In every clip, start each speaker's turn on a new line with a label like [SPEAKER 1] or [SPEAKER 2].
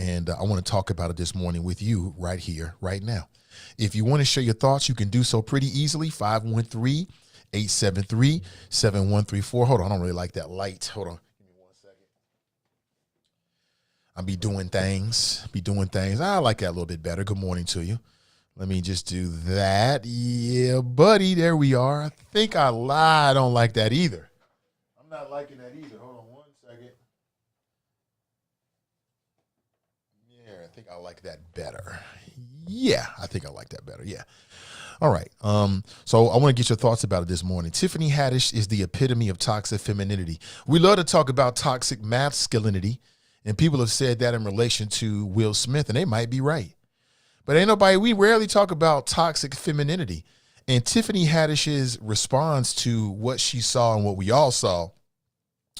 [SPEAKER 1] and I want to talk about it this morning with you right here, right now. If you want to share your thoughts, you can do so pretty easily. 513-873-7134. Hold on, I don't really like that light. Hold on. Give me 1 second. I'll be doing things. I like that a little bit better. Good morning to you. Let me just do that. Yeah, buddy, there we are. I think I lied. I don't like that either. I'm not liking that either. Hold on 1 second. Yeah, I think I like that better. Yeah, I think I like that better. Yeah. All right. So I want to get your thoughts about it this morning. Tiffany Haddish is the epitome of toxic femininity. We love to talk about toxic masculinity, and people have said that in relation to Will Smith, and they might be right. But we rarely talk about toxic femininity. And Tiffany Haddish's response to what she saw and what we all saw,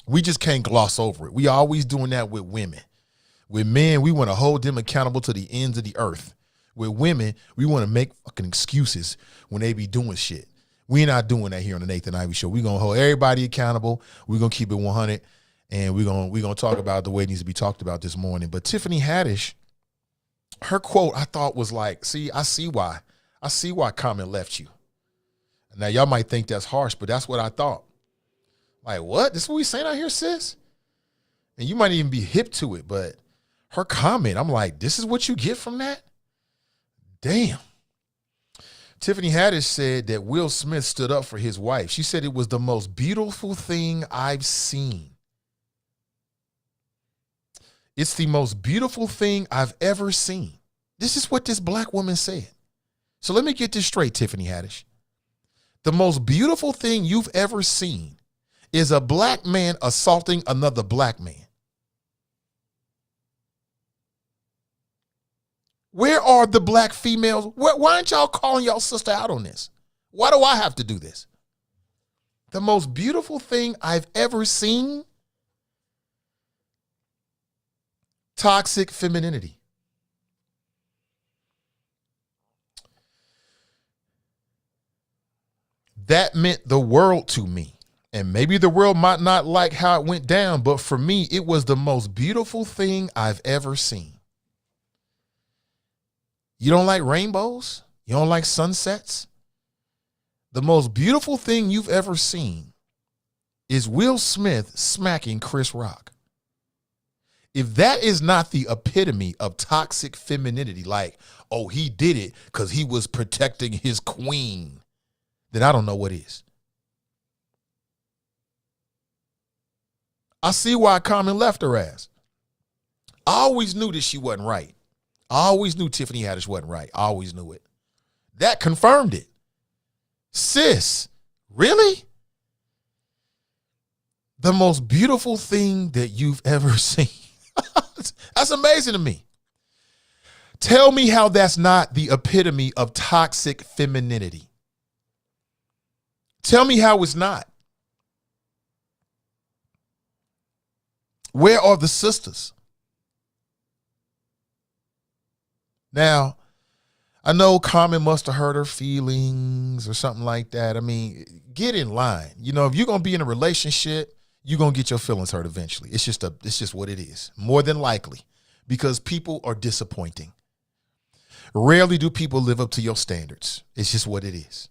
[SPEAKER 1] we just can't gloss over it. We always doing that with women. With men, we want to hold them accountable to the ends of the earth. With women, we want to make fucking excuses when they be doing shit. We're not doing that here on the Nathan Ivey Show. We're going to hold everybody accountable. We're going to keep it 100. And we're going to talk about the way it needs to be talked about this morning. But Tiffany Haddish, her quote, I thought was like, I see why Common left you. Now, y'all might think that's harsh, but that's what I thought. Like, what? This is what we saying out here, sis? And you might even be hip to it, but her comment, I'm like, this is what you get from that? Damn. Tiffany Haddish said that Will Smith stood up for his wife. She said it was the most beautiful thing I've seen. It's the most beautiful thing I've ever seen. This is what this black woman said. So let me get this straight, Tiffany Haddish. The most beautiful thing you've ever seen is a black man assaulting another black man. Where are the black females? Why aren't y'all calling y'all sister out on this? Why do I have to do this? The most beautiful thing I've ever seen? Toxic femininity. That meant the world to me. And maybe the world might not like how it went down, but for me, it was the most beautiful thing I've ever seen. You don't like rainbows? You don't like sunsets? The most beautiful thing you've ever seen is Will Smith smacking Chris Rock. If that is not the epitome of toxic femininity, like, oh, he did it because he was protecting his queen, then I don't know what is. I see why Common left her ass. I always knew that she wasn't right. I always knew Tiffany Haddish wasn't right. I always knew it. That confirmed it. Sis, really? The most beautiful thing that you've ever seen. That's amazing to me. Tell me how that's not the epitome of toxic femininity. Tell me how it's not. Where are the sisters? Now, I know Common must have hurt her feelings or something like that. I mean, get in line. You know, if you're going to be in a relationship, you're going to get your feelings hurt eventually. It's just what it is, more than likely, because people are disappointing. Rarely do people live up to your standards. It's just what it is.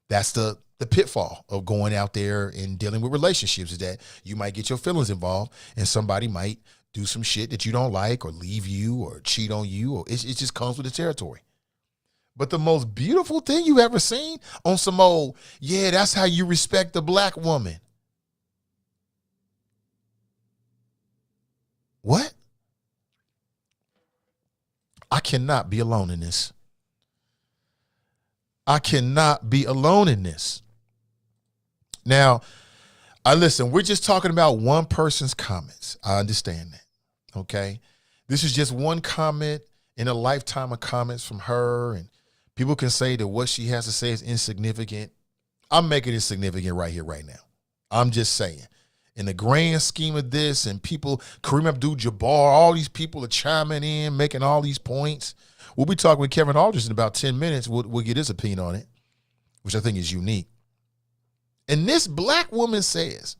[SPEAKER 1] That's the pitfall of going out there and dealing with relationships, is that you might get your feelings involved and somebody might do some shit that you don't like or leave you or cheat on you, or it just comes with the territory. But the most beautiful thing you ever seen on some old, yeah, that's how you respect the black woman. What? I cannot be alone in this. I cannot be alone in this. Now, listen, we're just talking about one person's comments. I understand that. Okay. This is just one comment in a lifetime of comments from her, and people can say that what she has to say is insignificant. I'm making it significant right here, right now. I'm just saying, in the grand scheme of this, and people, Kareem Abdul-Jabbar, all these people are chiming in, making all these points. We'll be talking with Kevin Aldridge in about 10 minutes. We'll get his opinion on it, which I think is unique. And this black woman says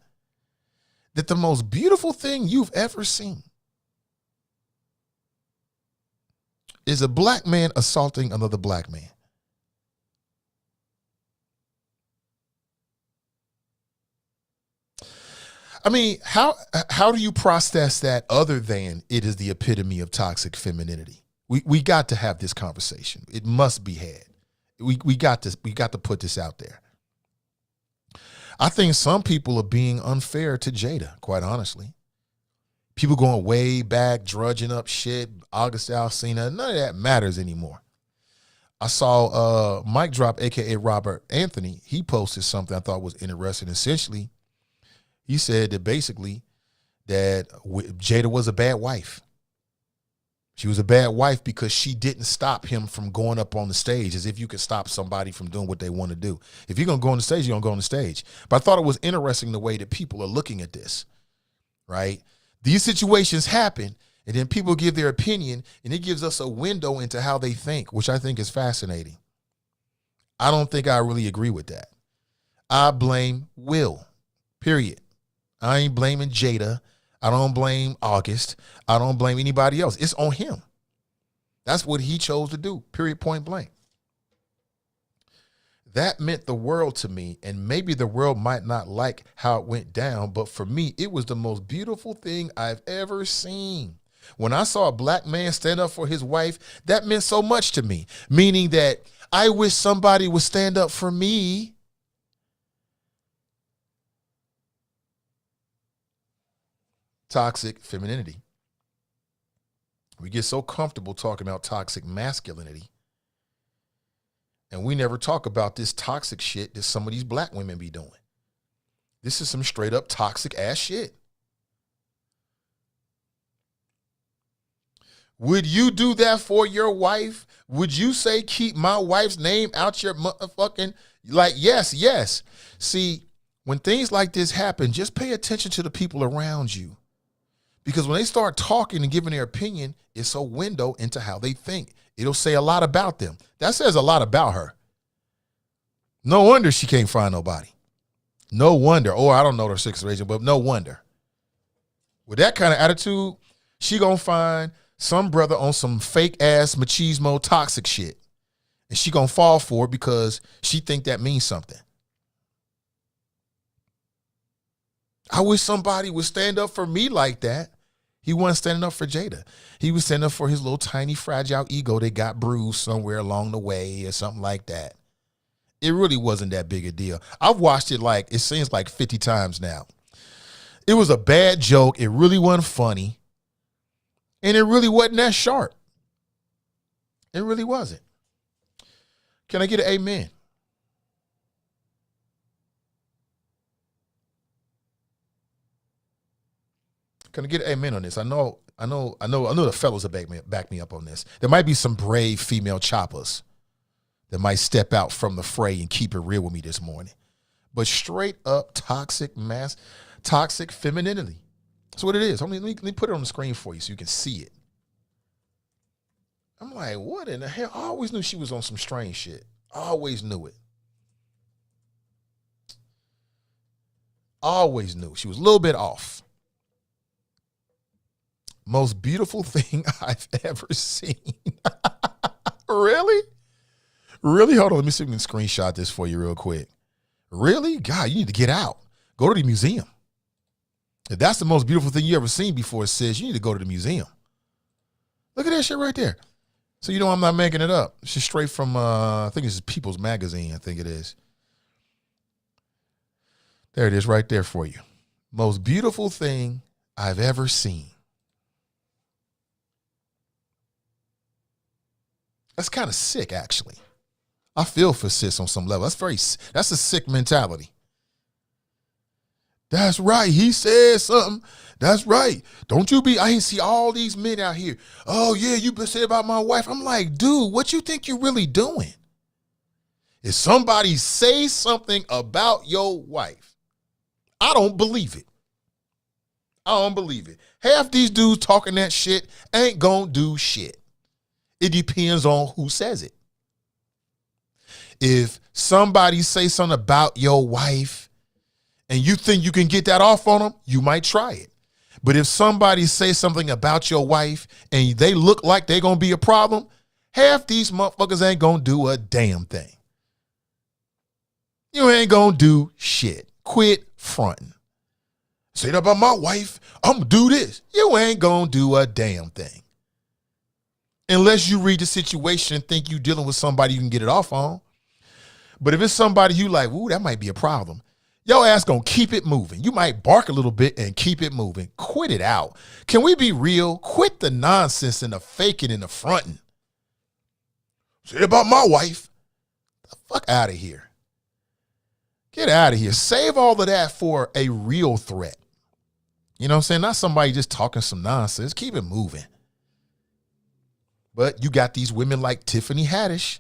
[SPEAKER 1] that the most beautiful thing you've ever seen Is a black man assaulting another black man? I mean, how do you process that other than it is the epitome of toxic femininity? We got to have this conversation. It must be had. We got to put this out there. I think some people are being unfair to Jada, quite honestly. People going way back, drudging up shit, August Alsina, none of that matters anymore. I saw Mike Drop, aka Robert Anthony, he posted something I thought was interesting. Essentially, he said that basically that Jada was a bad wife. She was a bad wife because she didn't stop him from going up on the stage, as if you could stop somebody from doing what they want to do. If you're going to go on the stage, you're going to go on the stage. But I thought it was interesting the way that people are looking at this, right? These situations happen, and then people give their opinion, and it gives us a window into how they think, which I think is fascinating. I don't think I really agree with that. I blame Will, period. I ain't blaming Jada. I don't blame August. I don't blame anybody else. It's on him. That's what he chose to do, period, point blank. That meant the world to me, and maybe the world might not like how it went down, but for me, it was the most beautiful thing I've ever seen. When I saw a black man stand up for his wife, that meant so much to me, meaning that I wish somebody would stand up for me. Toxic femininity. We get so comfortable talking about toxic masculinity, and we never talk about this toxic shit that some of these black women be doing. This is some straight up toxic ass shit. Would you do that for your wife? Would you say, keep my wife's name out your motherfucking, like, yes. See, when things like this happen, just pay attention to the people around you. Because when they start talking and giving their opinion, it's a window into how they think. It'll say a lot about them. That says a lot about her. No wonder she can't find nobody. No wonder. Or I don't know her situation, but no wonder. With that kind of attitude, she gonna find some brother on some fake ass machismo toxic shit. And she gonna fall for it because she think that means something. I wish somebody would stand up for me like that. He wasn't standing up for Jada. He was standing up for his little tiny fragile ego that got bruised somewhere along the way or something like that. It really wasn't that big a deal. I've watched it it seems like 50 times now. It was a bad joke. It really wasn't funny. And it really wasn't that sharp. It really wasn't. Can I get an amen? Can I get an amen on this? I know the fellas will back me up on this. There might be some brave female choppers that might step out from the fray and keep it real with me this morning. But straight up toxic femininity. That's what it is. Let me put it on the screen for you so you can see it. I'm like, what in the hell? I always knew she was on some strange shit. I always knew it. Always knew. She was a little bit off. Most beautiful thing I've ever seen. Really? Really? Hold on. Let me see if we can screenshot this for you real quick. Really? God, you need to get out. Go to the museum. If that's the most beautiful thing you ever seen before, it says you need to go to the museum. Look at that shit right there. So you know I'm not making it up. It's just straight from, I think this is People's Magazine, I think it is. There it is right there for you. Most beautiful thing I've ever seen. That's kind of sick, actually. I feel for sis on some level. That's a sick mentality. That's right. He said something. That's right. Don't you be, I see all these men out here. Oh yeah, you been saying about my wife. I'm like, dude, what you think you're really doing? If somebody says something about your wife, I don't believe it. I don't believe it. Half these dudes talking that shit ain't gonna do shit. It depends on who says it. If somebody say something about your wife and you think you can get that off on them, you might try it. But if somebody say something about your wife and they look like they're going to be a problem, half these motherfuckers ain't going to do a damn thing. You ain't going to do shit. Quit fronting. Say that about my wife, I'm going to do this. You ain't going to do a damn thing. Unless you read the situation and think you dealing with somebody you can get it off on. But if it's somebody you like, ooh, that might be a problem, your ass gonna keep it moving. You might bark a little bit and keep it moving. Quit it out. Can we be real? Quit the nonsense and the faking and the fronting. Say about my wife. The fuck out of here. Get out of here. Save all of that for a real threat. You know what I'm saying? Not somebody just talking some nonsense. Keep it moving. But you got these women like Tiffany Haddish.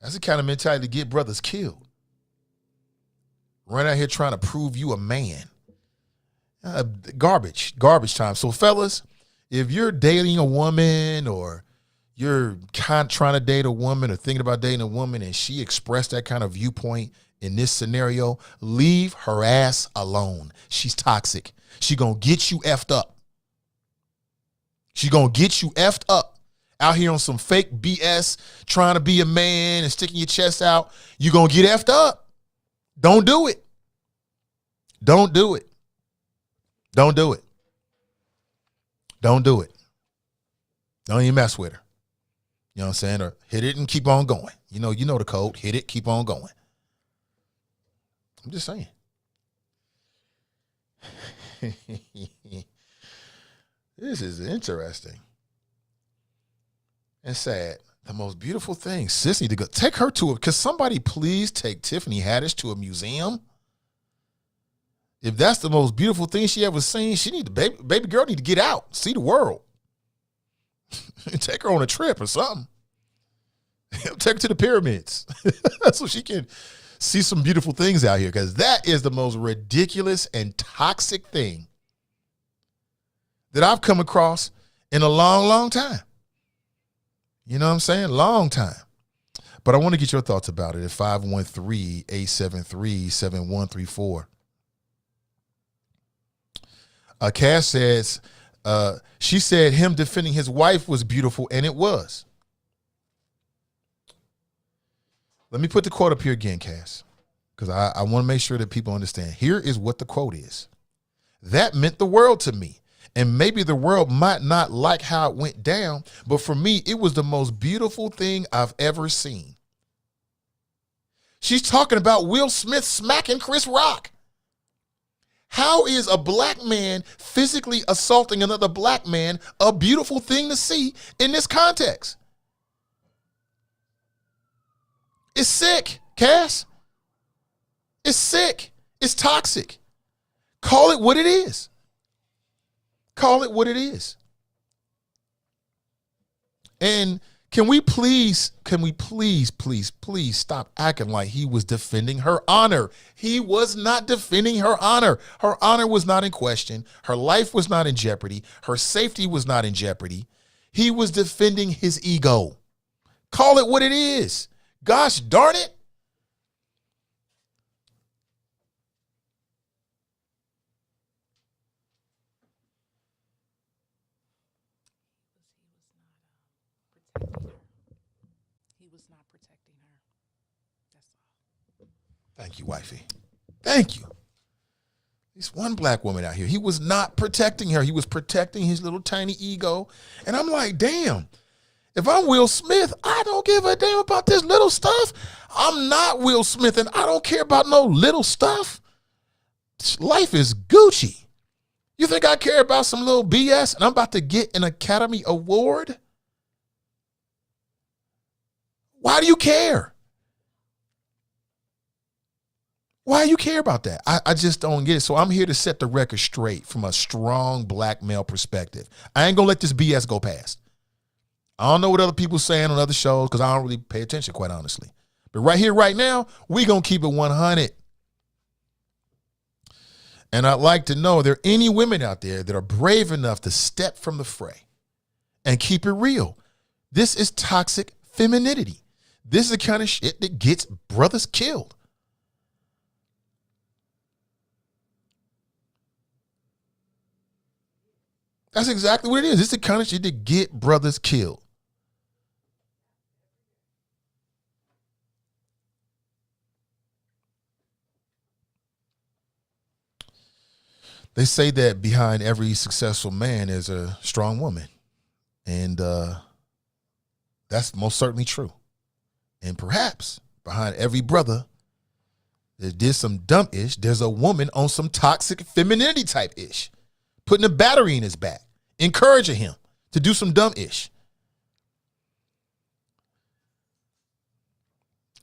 [SPEAKER 1] That's the kind of mentality to get brothers killed. Run out here trying to prove you a man. Garbage time. So fellas, if you're dating a woman or you're trying to date a woman or thinking about dating a woman and she expressed that kind of viewpoint in this scenario, leave her ass alone. She's toxic. She gonna get you effed up. She gonna get you effed up. Out here on some fake BS, trying to be a man and sticking your chest out. You gonna get effed up. Don't do it. Don't do it. Don't do it. Don't do it. Don't even mess with her. You know what I'm saying? Or hit it and keep on going. You know the code. Hit it, keep on going. I'm just saying. This is interesting and sad. The most beautiful thing. Sis need to go take her to it. Could somebody please take Tiffany Haddish to a museum? If that's the most beautiful thing she ever seen, she need to baby girl need to get out, see the world. Take her on a trip or something. Take her to the pyramids so she can see some beautiful things out here, because that is the most ridiculous and toxic thing that I've come across in a long, long time. You know what I'm saying? Long time. But I want to get your thoughts about it at 513-873-7134. Cass says, she said him defending his wife was beautiful, and it was. Let me put the quote up here again, Cass, because I want to make sure that people understand. Here is what the quote is. That meant the world to me. And maybe the world might not like how it went down, but for me, it was the most beautiful thing I've ever seen. She's talking about Will Smith smacking Chris Rock. How is a black man physically assaulting another black man a beautiful thing to see in this context? It's sick, Cass. It's sick. It's toxic. Call it what it is. Call it what it is. And can we please, please stop acting like he was defending her honor? He was not defending her honor. Her honor was not in question. Her life was not in jeopardy. Her safety was not in jeopardy. He was defending his ego. Call it what it is. Gosh darn it. Thank you, wifey. Thank you. There's one black woman out here. He was not protecting her. He was protecting his little tiny ego. And I'm like, damn, if I'm Will Smith, I don't give a damn about this little stuff. I'm not Will Smith, and I don't care about no little stuff. Life is Gucci. You think I care about some little BS and I'm about to get an Academy Award? Why do you care? Why you care about that? I just don't get it. So I'm here to set the record straight from a strong black male perspective. I ain't gonna let this BS go past. I don't know what other people saying on other shows because I don't really pay attention, quite honestly. But right here, right now, we gonna keep it 100. And I'd like to know, are there any women out there that are brave enough to step from the fray and keep it real? This is toxic femininity. This is the kind of shit that gets brothers killed. That's exactly what it is. It's the kind of shit to get brothers killed. They say that behind every successful man is a strong woman. And that's most certainly true. And perhaps behind every brother that did some dumb ish, there's a woman on some toxic femininity type ish, putting a battery in his back, encouraging him to do some dumb ish.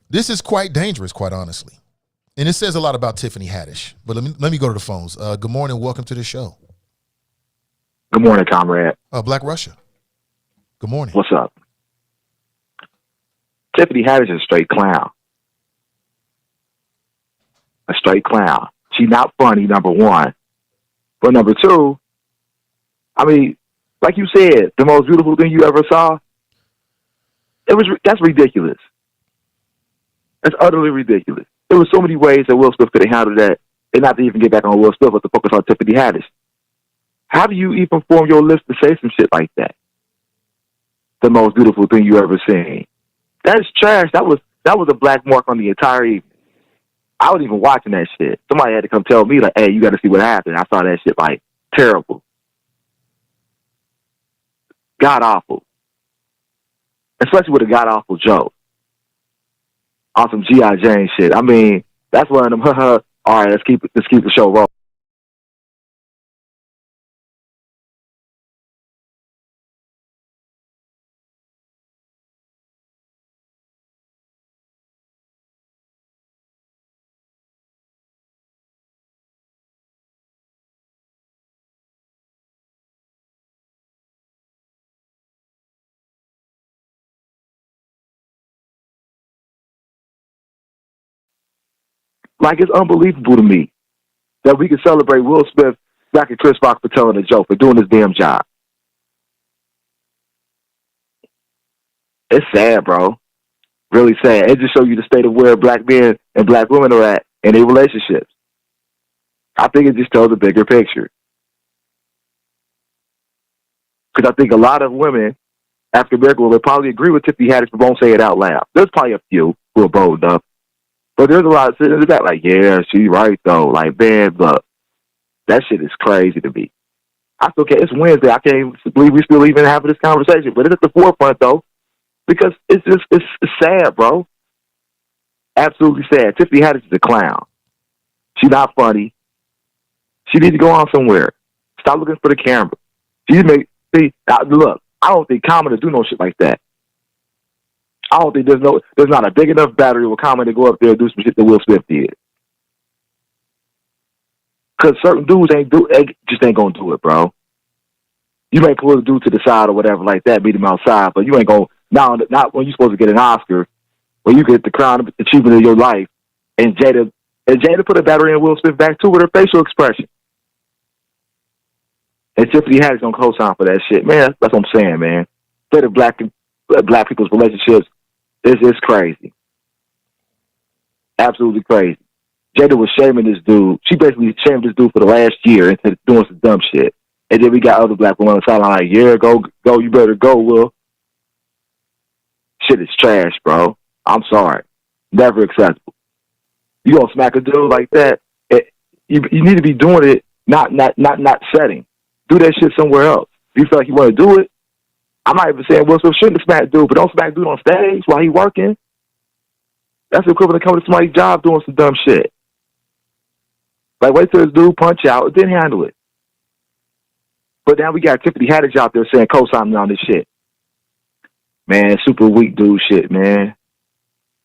[SPEAKER 1] This is quite dangerous, quite honestly. And it says a lot about Tiffany Haddish. But let me go to the phones. Good morning. Welcome to the show.
[SPEAKER 2] Good morning, comrade.
[SPEAKER 1] Black Russia. Good morning.
[SPEAKER 2] What's up? Tiffany Haddish is a straight clown. A straight clown. She's not funny, number one. But number two, I mean, like you said, the most beautiful thing you ever saw, that's ridiculous. That's utterly ridiculous. There were so many ways that Will Smith could have handled that, and not to even get back on Will Smith, but to focus on Tiffany Haddish. How do you even form your list to say some shit like that? The most beautiful thing you ever seen. That's trash. That was a black mark on the entire evening. I wasn't even watching that shit. Somebody had to come tell me, like, hey, you got to see what happened. I saw that shit, like, terrible. God-awful. Especially with a god-awful joke. On some G.I. Jane shit. I mean, that's one of them, all right, let's keep the show rolling. Like, it's unbelievable to me that we can celebrate Will Smith back at Chris Rock for telling a joke, for doing his damn job. It's sad, bro. Really sad. It just shows you the state of where black men and black women are at in their relationships. I think it just tells a bigger picture. Because I think a lot of women, African American women, probably agree with Tiffany Haddish but won't say it out loud. There's probably a few who are bold enough. But there's a lot of sitting in the back like, yeah, she's right, though. Like, man, look, that shit is crazy to me. I still can't, it's Wednesday. I can't even believe we still even having this conversation. But it's at the forefront, though, because it's sad, bro. Absolutely sad. Tiffany Haddish is a clown. She's not funny. She needs to go on somewhere. Stop looking for the camera. Look, I don't think Common to do no shit like that. I don't think there's not a big enough battery with Common to go up there and do some shit that Will Smith did. Because certain dudes just ain't gonna do it, bro. You may pull a dude to the side or whatever like that, beat him outside, but you ain't gonna, not when you're supposed to get an Oscar, when you get the crown achievement of your life, and Jada put a battery in Will Smith back too with her facial expression. And Tiffany Haddish gonna co-sign for that shit. Man, that's what I'm saying, man. State of black people's relationships is crazy. Absolutely crazy. Jada was shaming this dude. She basically shamed this dude for the last year into doing some dumb shit. And then we got other black women on the sideline like, yeah, go, you better go, Will. Shit is trash, bro. I'm sorry. Never acceptable. You gonna smack a dude like that, you need to be doing it, not setting. Do that shit somewhere else. If you feel like you want to do it, I'm not even saying Will Smith shouldn't have smacked dude, but don't smack dude on stage while he working. That's the equivalent of coming to somebody's job doing some dumb shit. Like, wait till this dude punch out, then handle it. But now we got Tiffany Haddish out there saying co-signing on this shit. Man, super weak dude shit, man.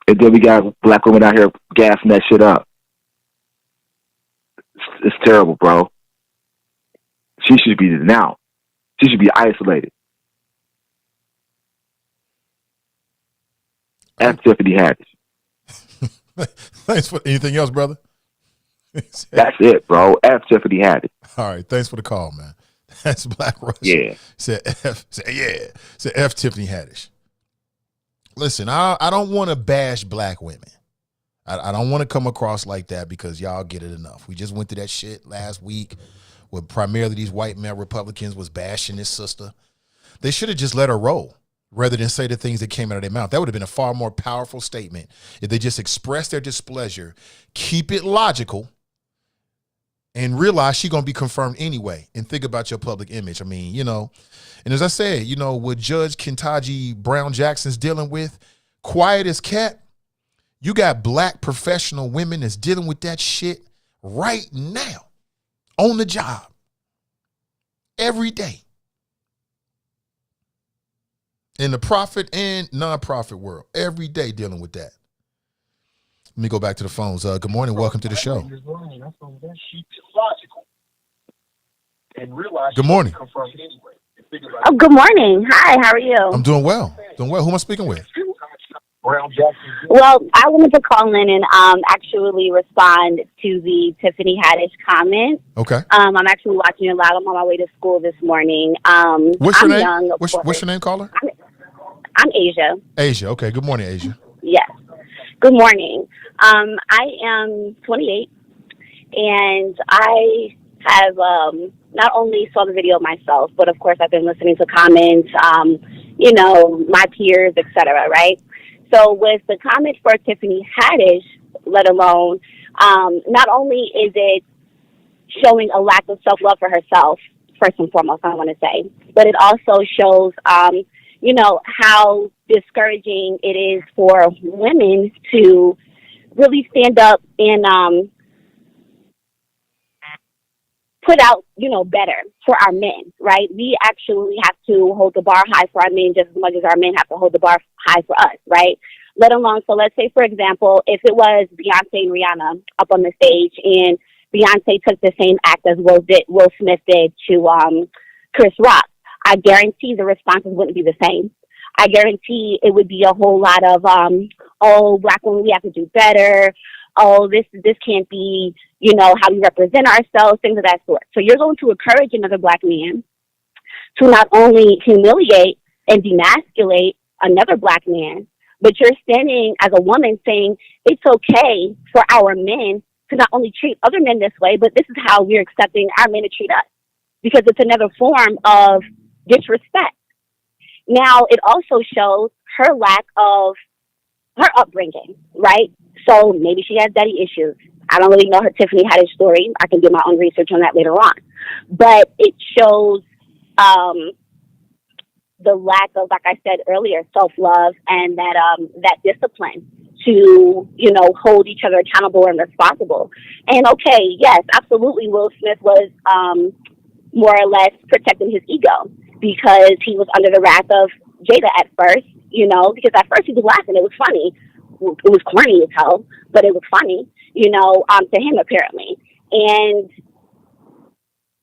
[SPEAKER 2] And then we got black women out here gassing that shit up. It's terrible, bro. She should be denounced. She should be isolated. F Tiffany Haddish.
[SPEAKER 1] Thanks for anything else, brother.
[SPEAKER 2] That's it, bro. F Tiffany Haddish.
[SPEAKER 1] All right, thanks for the call, man. That's Black Russia.
[SPEAKER 2] Yeah.
[SPEAKER 1] Said F Tiffany Haddish. Listen, I don't want to bash black women. I don't want to come across like that because y'all get it enough. We just went through that shit last week where primarily these white male Republicans was bashing his sister. They should have just let her roll rather than say the things that came out of their mouth. That would have been a far more powerful statement if they just expressed their displeasure, keep it logical, and realize she's going to be confirmed anyway, and think about your public image. I mean, and as I said, what Judge Ketanji Brown Jackson's dealing with, quiet as cat, you got black professional women that's dealing with that shit right now on the job every day in the profit and nonprofit world, every day dealing with that. Let me go back to the phones. Good morning. Welcome to the show. Good morning.
[SPEAKER 3] Oh, good morning. Hi, how are you?
[SPEAKER 1] I'm doing well. Who am I speaking with?
[SPEAKER 3] Well, I wanted to call in and actually respond to the Tiffany Haddish comment.
[SPEAKER 1] Okay.
[SPEAKER 3] I'm actually watching it live. I'm on my way to school this morning.
[SPEAKER 1] What's your name?
[SPEAKER 3] Young,
[SPEAKER 1] what's your name, caller?
[SPEAKER 3] I'm Asia.
[SPEAKER 1] Asia. Okay. Good morning, Asia.
[SPEAKER 3] Yes. Good morning. I am 28, and I have not only saw the video myself, but of course I've been listening to comments, my peers, etc. Right? So with the comment for Tiffany Haddish, let alone, not only is it showing a lack of self-love for herself, first and foremost, I want to say, but it also shows, how discouraging it is for women to really stand up and put out, better for our men, right? We actually have to hold the bar high for our men just as much as our men have to hold the bar high for us, right? Let alone, so let's say, for example, if it was Beyonce and Rihanna up on the stage and Beyonce took the same act as Will Smith did to Chris Rock, I guarantee the responses wouldn't be the same. I guarantee it would be a whole lot of, black women, we have to do better. Oh, this can't be, how we represent ourselves, things of that sort. So you're going to encourage another black man to not only humiliate and demasculate another black man, but you're standing as a woman saying it's okay for our men to not only treat other men this way, but this is how we're accepting our men to treat us, because it's another form of disrespect. Now, it also shows her lack of her upbringing, right? So maybe she has daddy issues. I don't really know her Tiffany Haddish story. I can do my own research on that later on. But it shows the lack of, like I said earlier, self-love and that discipline to, hold each other accountable and responsible. And okay, yes, absolutely, Will Smith was more or less protecting his ego because he was under the wrath of Jada at first, because at first he was laughing. It was funny. It was corny as hell, but it was funny, to him apparently. And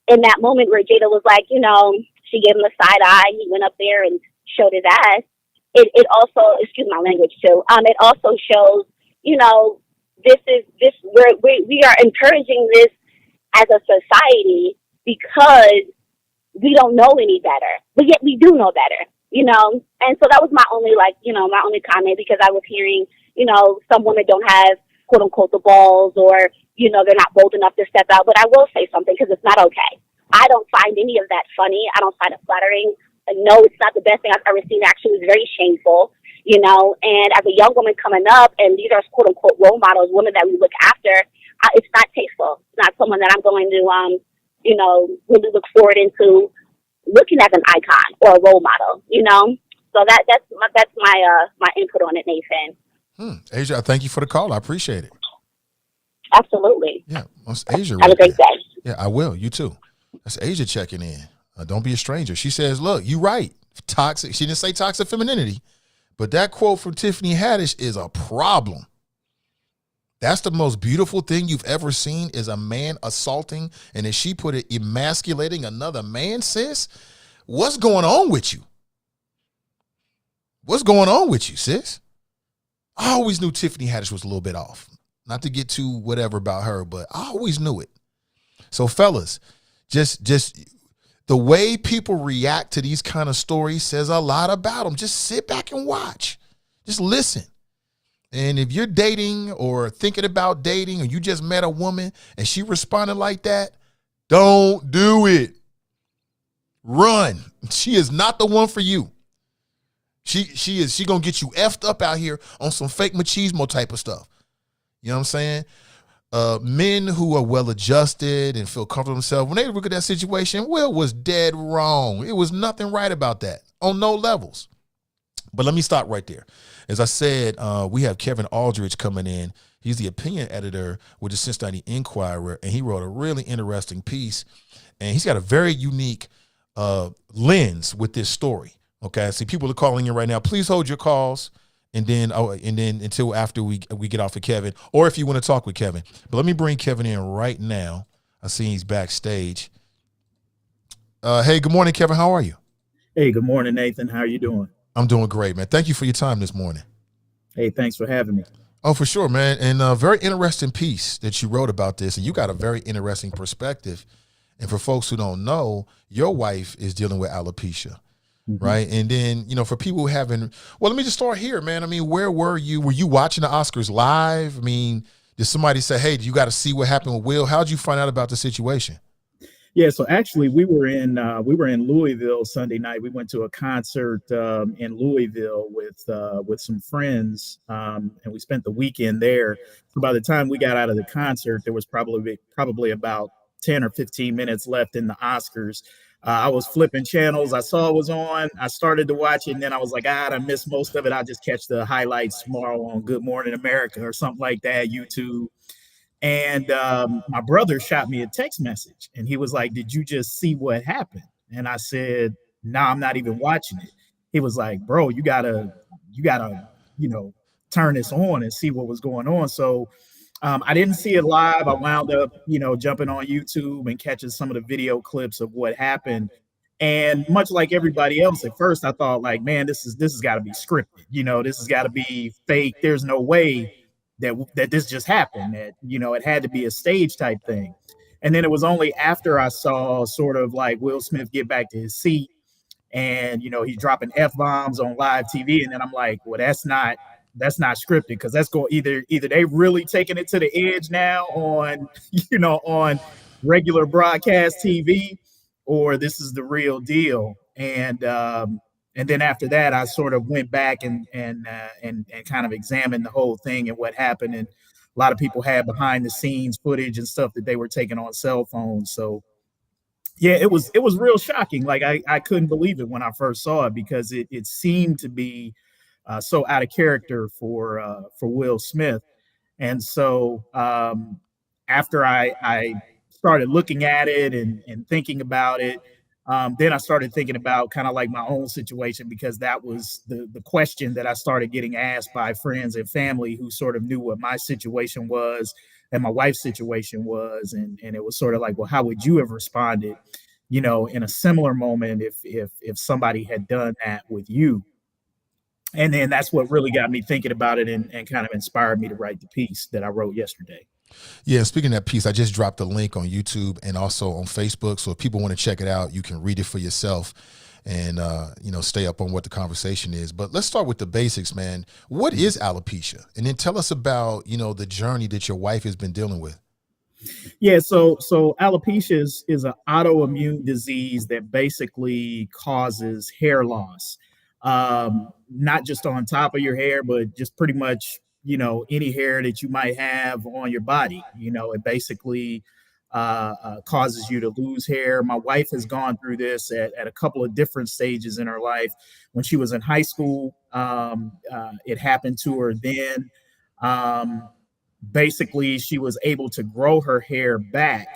[SPEAKER 3] in that moment where Jada was like, she gave him a side eye, he went up there and showed his ass. It also, excuse my language too. It also shows, we are encouraging this as a society because we don't know any better, but yet we do know better, And so that was my only comment, because I was hearing, some women don't have, quote unquote, the balls, or, they're not bold enough to step out. But I will say something, because it's not okay. I don't find any of that funny. I don't find it flattering. No, it's not the best thing I've ever seen. Actually, it's very shameful, And as a young woman coming up, and these are, quote unquote, role models, women that we look after, it's not tasteful. It's not someone that I'm going to, really look forward into looking as an icon or a role model, So that's my input on it, Nathan.
[SPEAKER 1] Asia, thank you for the call. I appreciate it.
[SPEAKER 3] Absolutely.
[SPEAKER 1] Yeah, that's Asia.
[SPEAKER 3] Have a great day.
[SPEAKER 1] Yeah, I will. You too. That's Asia checking in. Don't be a stranger. She says, look, you're right. Toxic. She didn't say toxic femininity, but that quote from Tiffany Haddish is a problem. That's the most beautiful thing you've ever seen, is a man assaulting, and as she put it, emasculating another man, sis. What's going on with you? What's going on with you, sis? I always knew Tiffany Haddish was a little bit off. Not to get too whatever about her, but I always knew it. So fellas, just the way people react to these kind of stories says a lot about them. Just sit back and watch. Just listen. And if you're dating or thinking about dating, or you just met a woman and she responded like that, Don't do it. Run. She is not the one for you. She gonna get you effed up out here on some fake machismo type of stuff. You know what I'm saying? Men who are well adjusted and feel comfortable themselves, when they look at that situation, Will was dead wrong. It was nothing right about that on no levels. But let me stop right there. As I said, we have Kevin Aldridge coming in. He's the opinion editor with the Cincinnati Enquirer, and he wrote a really interesting piece. And he's got a very unique lens with this story. Okay, see, people are calling in right now. Please hold your calls, and then until after we get off of Kevin, or if you want to talk with Kevin. But let me bring Kevin in right now. I see he's backstage. Hey, good morning, Kevin. How are you?
[SPEAKER 4] Hey, good morning, Nathan. How are you doing?
[SPEAKER 1] I'm doing great, man. Thank you for your time this morning.
[SPEAKER 4] Hey, thanks for having me.
[SPEAKER 1] Oh, for sure, man. And a very interesting piece that you wrote about this, and you got a very interesting perspective. And for folks who don't know, your wife is dealing with alopecia. Mm-hmm. Right. And then, for people who haven't, well, let me just start here, man. I mean, where were you? Were you watching the Oscars live? I mean, did somebody say, hey, you got to see what happened with Will? How'd you find out about the situation?
[SPEAKER 4] Yeah, so actually we were in Louisville Sunday night. We went to a concert in Louisville with some friends, and we spent the weekend there. So by the time we got out of the concert, there was probably about 10 or 15 minutes left in the Oscars. I was flipping channels. I saw it was on. I started to watch it, and then I was like, I missed most of it. I'll just catch the highlights tomorrow on Good Morning America or something like that, YouTube. And my brother shot me a text message, and he was like, did you just see what happened? And I said, no, I'm not even watching it. He was like, bro, you gotta, turn this on and see what was going on. So I didn't see it live. I wound up, jumping on YouTube and catching some of the video clips of what happened. And much like everybody else, at first I thought, like, man, this has got to be scripted. This has got to be fake. There's no way that this just happened. That it had to be a stage type thing. And then it was only after I saw sort of like Will Smith get back to his seat, and he's dropping F-bombs on live TV, and then I'm like, well, that's not scripted, because that's going either they really taking it to the edge now on on regular broadcast TV, or this is the real deal. And then after that, I sort of went back and kind of examined the whole thing and what happened. And a lot of people had behind the scenes footage and stuff that they were taking on cell phones. So yeah, it was real shocking. Like I couldn't believe it when I first saw it, because it seemed to be so out of character for Will Smith. And so after I started looking at it and thinking about it, then I started thinking about kind of like my own situation, because that was the question that I started getting asked by friends and family who sort of knew what my situation was and my wife's situation was. And it was sort of like, well, how would you have responded, in a similar moment if somebody had done that with you? And then that's what really got me thinking about it and kind of inspired me to write the piece that I wrote yesterday.
[SPEAKER 1] Yeah, speaking of that piece, I just dropped a link on YouTube and also on Facebook. So if people want to check it out, you can read it for yourself and, stay up on what the conversation is. But let's start with the basics, man. What is alopecia? And then tell us about, the journey that your wife has been dealing with.
[SPEAKER 4] Yeah, so alopecia is an autoimmune disease that basically causes hair loss. Not just on top of your hair, but just pretty much, any hair that you might have on your body. It basically causes you to lose hair. My wife has gone through this at a couple of different stages in her life. When she was in high school, it happened to her then. Basically, she was able to grow her hair back.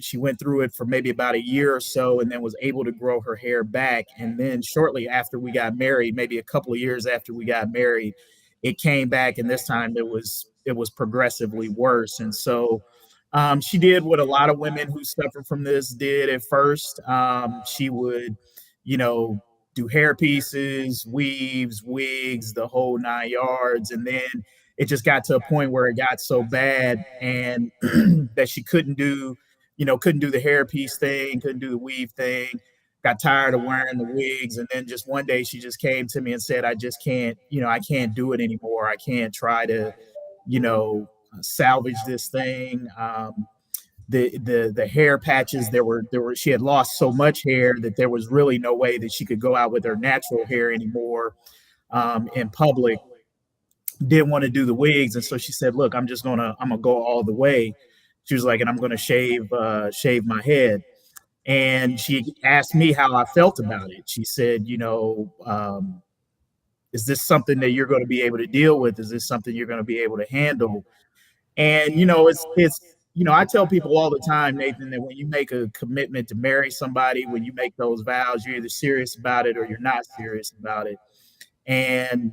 [SPEAKER 4] She went through it for maybe about a year or so, and then was able to grow her hair back. And then shortly after we got married, maybe a couple of years after we got married, it came back, and this time it was progressively worse. And so she did what a lot of women who suffer from this did at first. She would, do hair pieces, weaves, wigs, the whole 9 yards. And then it just got to a point where it got so bad and that she couldn't do the hair piece thing, couldn't do the weave thing, got tired of wearing the wigs. And then just one day she just came to me and said, I just can't, I can't do it anymore. I can't try to, salvage this thing. the hair patches. There were she had lost so much hair that there was really no way that she could go out with her natural hair anymore in public. Didn't want to do the wigs, and so she said, "Look, I'm gonna go all the way." She was like, "And I'm gonna shave my head." And she asked me how I felt about it. She said, is this something that you're going to be able to deal with? Is this something you're going to be able to handle? And I tell people all the time, Nathan, that when you make a commitment to marry somebody, when you make those vows, you're either serious about it or you're not serious about it. And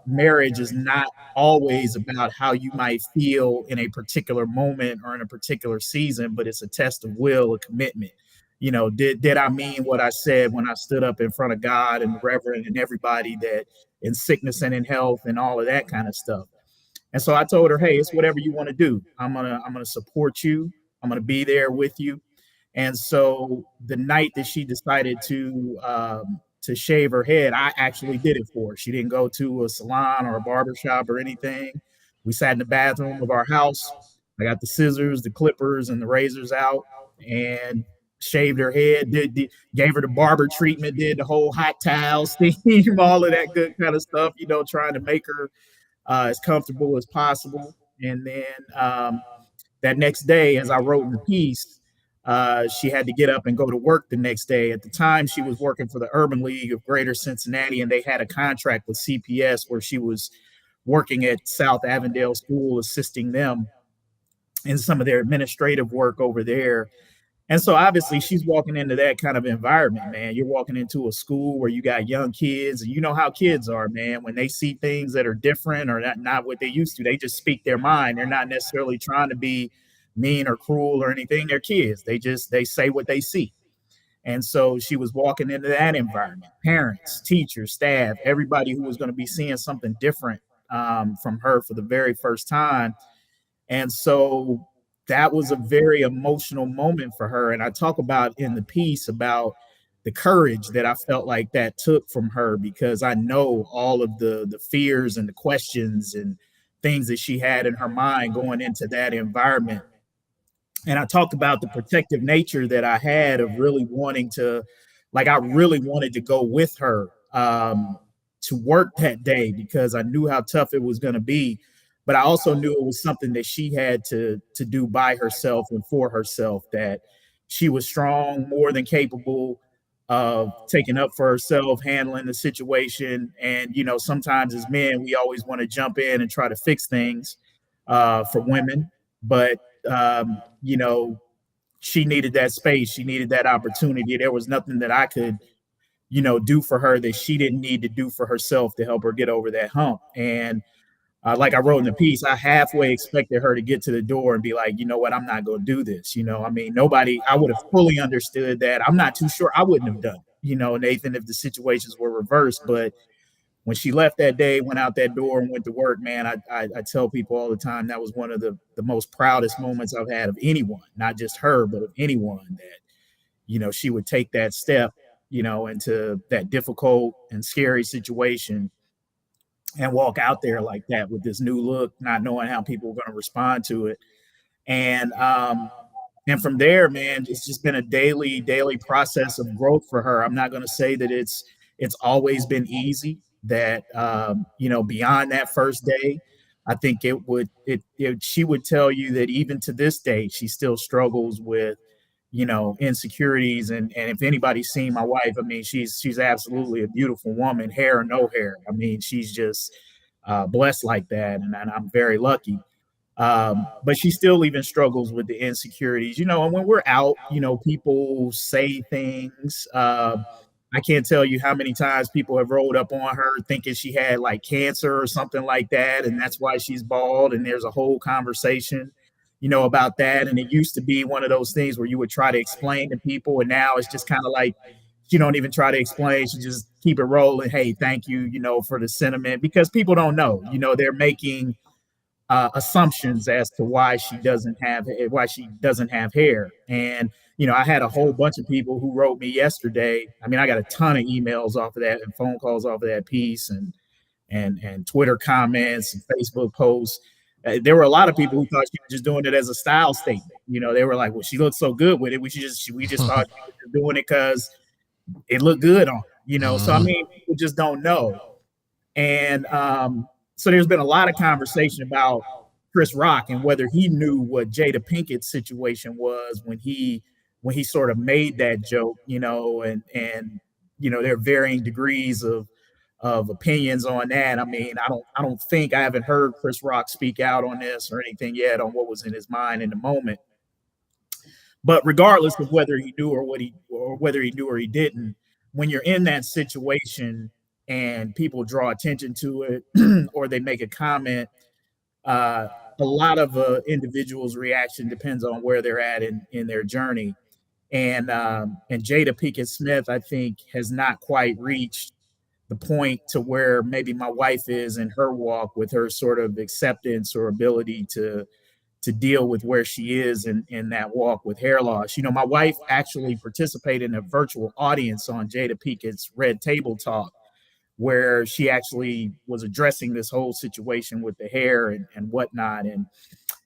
[SPEAKER 4] marriage is not always about how you might feel in a particular moment or in a particular season, but it's a test of will, a commitment. Did I mean what I said when I stood up in front of God and the Reverend and everybody, that in sickness and in health and all of that kind of stuff? And so I told her, hey, it's whatever you want to do. I'm gonna support you. I'm gonna be there with you. And so the night that she decided to shave her head, I actually did it for her. She didn't go to a salon or a barbershop or anything. We sat in the bathroom of our house. I got the scissors, the clippers, and the razors out and shaved her head, gave her the barber treatment, did the whole hot towel, steam, all of that good kind of stuff, trying to make her as comfortable as possible. And then that next day, as I wrote in the piece, she had to get up and go to work the next day. At the time, she was working for the Urban League of Greater Cincinnati, and they had a contract with CPS where she was working at South Avondale School, assisting them in some of their administrative work over there. And so obviously she's walking into that kind of environment, man. You're walking into a school where you got young kids, and you know how kids are, man. When they see things that are different or not what they used to, they just speak their mind. They're not necessarily trying to be mean or cruel or anything. They're kids. They say what they see. And so she was walking into that environment, parents, teachers, staff, everybody who was going to be seeing something different from her for the very first time. And so that was a very emotional moment for her. And I talk about in the piece about the courage that I felt like that took from her, because I know all of the fears and the questions and things that she had in her mind going into that environment. And I talked about the protective nature that I had of really wanting to, I really wanted to go with her to work that day, because I knew how tough it was going to be. But I also knew it was something that she had to do by herself and for herself, that she was strong, more than capable of taking up for herself, handling the situation. And, sometimes as men, we always want to jump in and try to fix things for women. But, she needed that space. She needed that opportunity. There was nothing that I could, do for her that she didn't need to do for herself to help her get over that hump. And like I wrote in the piece, I halfway expected her to get to the door and be like, you know what, I'm not going to do this. I would have fully understood that. I'm not too sure I wouldn't have done, Nathan, if the situations were reversed. But when she left that day, went out that door and went to work, man, I tell people all the time, that was one of the most proudest moments I've had of anyone, not just her, but of anyone, that, she would take that step, into that difficult and scary situation and walk out there like that with this new look, not knowing how people were going to respond to it. And from there, man, it's just been a daily process of growth for her. I'm not going to say that it's always been easy, that, beyond that first day, I think she would tell you that even to this day, she still struggles with, insecurities. And if anybody's seen my wife, I mean, she's absolutely a beautiful woman, hair or no hair. I mean, she's just blessed like that. And I'm very lucky. But she still even struggles with the insecurities, and when we're out, people say things. I can't tell you how many times people have rolled up on her thinking she had like cancer or something like that, and that's why she's bald. And there's a whole conversation, about that. And it used to be one of those things where you would try to explain to people, and now it's just kind of like she don't even try to explain. She just keep it rolling. Hey, thank you, for the sentiment, because people don't know. They're making assumptions as to why she doesn't have hair. And I had a whole bunch of people who wrote me yesterday. I mean, I got a ton of emails off of that and phone calls off of that piece, and Twitter comments and Facebook posts There were a lot of people who thought she was just doing it as a style statement. You know, they were like, well, she looks so good with it. We just thought she was just doing it because it looked good on her, you know. So I mean, people just don't know. And so there's been a lot of conversation about Chris Rock and whether he knew what Jada Pinkett's situation was when he sort of made that joke, you know, and you know, there are varying degrees of opinions on that. I mean, I don't think, I haven't heard Chris Rock speak out on this or anything yet on what was in his mind in the moment. But regardless of whether he knew or whether he knew or he didn't, when you're in that situation and people draw attention to it or they make a comment, a lot of individuals' reaction depends on where they're at in their journey. And Jada Pinkett Smith, I think, has not quite reached the point to where maybe my wife is in her walk with her sort of acceptance or ability to deal with where she is in that walk with hair loss. You know, my wife actually participated in a virtual audience on Jada Pinkett's Red Table Talk, where she actually was addressing this whole situation with the hair and whatnot.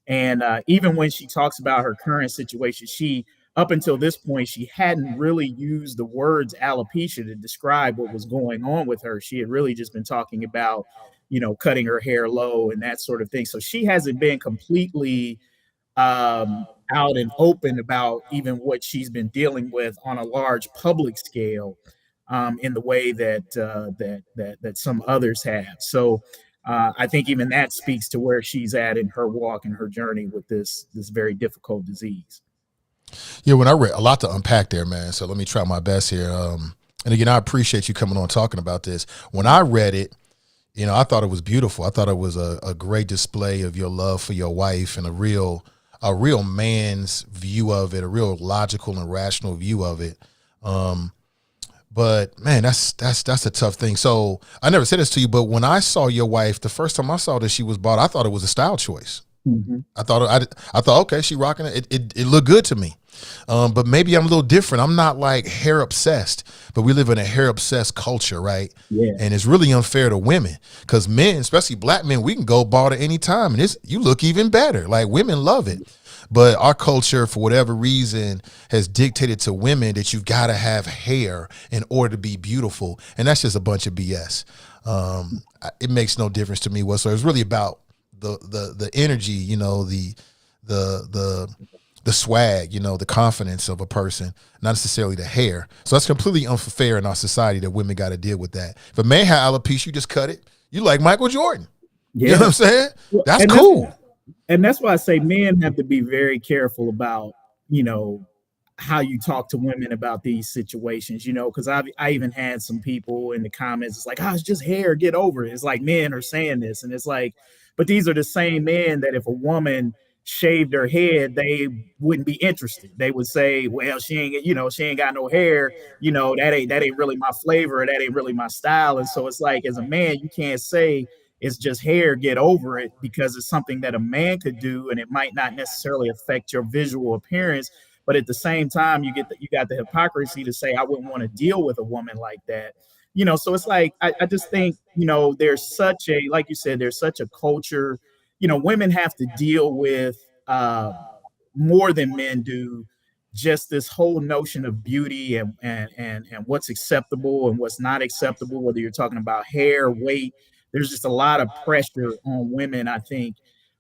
[SPEAKER 4] And even when she talks about her current situation, she, up until this point, she hadn't really used the words alopecia to describe what was going on with her. She had really just been talking about, you know, cutting her hair low and that sort of thing. So she hasn't been completely out and open about even what she's been dealing with on a large public scale in the way that some others have. So I think even that speaks to where she's at in her walk and her journey with this very difficult disease.
[SPEAKER 1] Yeah, when I read, a lot to unpack there, man. So let me try my best here. And again, I appreciate you coming on talking about this. When I read it, you know, I thought it was beautiful. I thought it was a great display of your love for your wife and a real man's view of it, a real logical and rational view of it. But man, that's a tough thing. So I never said this to you, but when I saw your wife, the first time I saw that she was bald, I thought it was a style choice. Mm-hmm. I thought, okay, she rocking it. It looked good to me. But maybe I'm a little different. I'm not like hair obsessed, but we live in a hair obsessed culture, right? Yeah. And it's really unfair to women because men, especially black men, we can go bald at any time and you look even better. Like women love it. But our culture, for whatever reason, has dictated to women that you've got to have hair in order to be beautiful. And that's just a bunch of BS. It makes no difference to me whatsoever. It's really about the energy, you know, the swag, you know, the confidence of a person, not necessarily the hair. So that's completely unfair in our society that women got to deal with that. If a man had alopecia, you just cut it. You like Michael Jordan. Yeah. You know what I'm saying? That's cool.
[SPEAKER 4] And that's why I say men have to be very careful about, you know, how you talk to women about these situations, you know, because I even had some people in the comments, it's like, oh, it's just hair, get over it. It's like men are saying this. And it's like, but these are the same men that if a woman shaved her head, they wouldn't be interested. They would say, well, she ain't got no hair, you know, that ain't really my flavor, that ain't really my style. And so it's like, as a man, you can't say it's just hair, get over it, because it's something that a man could do and it might not necessarily affect your visual appearance. But at the same time, you got the hypocrisy to say, I wouldn't want to deal with a woman like that. You know, so it's like, I just think, you know, there's such a, like you said, there's such a culture, you know, women have to deal with more than men do, just this whole notion of beauty and what's acceptable and what's not acceptable, whether you're talking about hair, weight. There's just a lot of pressure on women, I think,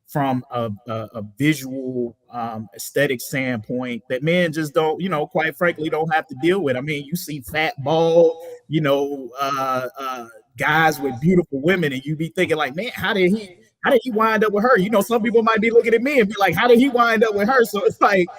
[SPEAKER 4] from a visual aesthetic standpoint that men just don't, you know, quite frankly, don't have to deal with. I mean, you see fat, bald, you know, guys with beautiful women, and you be thinking like, man, how did he wind up with her? You know, some people might be looking at me and be like, how did he wind up with her? So it's like,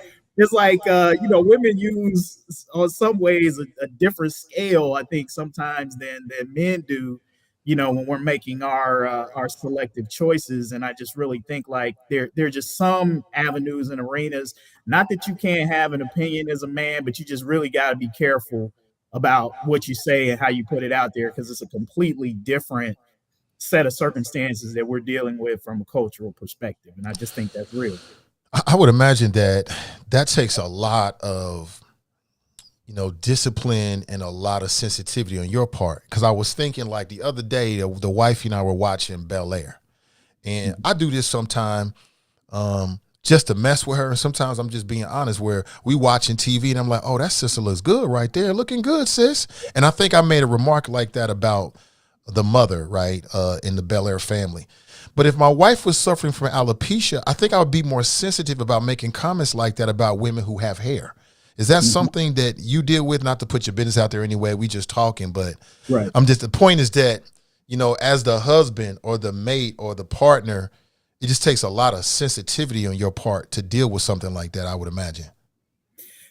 [SPEAKER 4] you know, women use on some ways a different scale, I think, sometimes than men do, you know, when we're making our selective choices. And I just really think like there are just some avenues and arenas, not that you can't have an opinion as a man, but you just really got to be careful about what you say and how you put it out there, because it's a completely different set of circumstances that we're dealing with from a cultural perspective. And I just think that's real.
[SPEAKER 1] I would imagine that takes a lot of, you know, discipline and a lot of sensitivity on your part. Because I was thinking like the other day, the wife and I were watching Bel Air, And I do this sometime just to mess with her. And sometimes I'm just being honest where we watching TV and I'm like, oh, that sister looks good right there. Looking good, sis. And I think I made a remark like that about the mother, right, in the Bel Air family. But if my wife was suffering from alopecia, I think I would be more sensitive about making comments like that about women who have hair. Is that something that you deal with? Not to put your business out there anyway, we just talking, but
[SPEAKER 4] Right.
[SPEAKER 1] the point is that, you know, as the husband or the mate or the partner, it just takes a lot of sensitivity on your part to deal with something like that, I would imagine.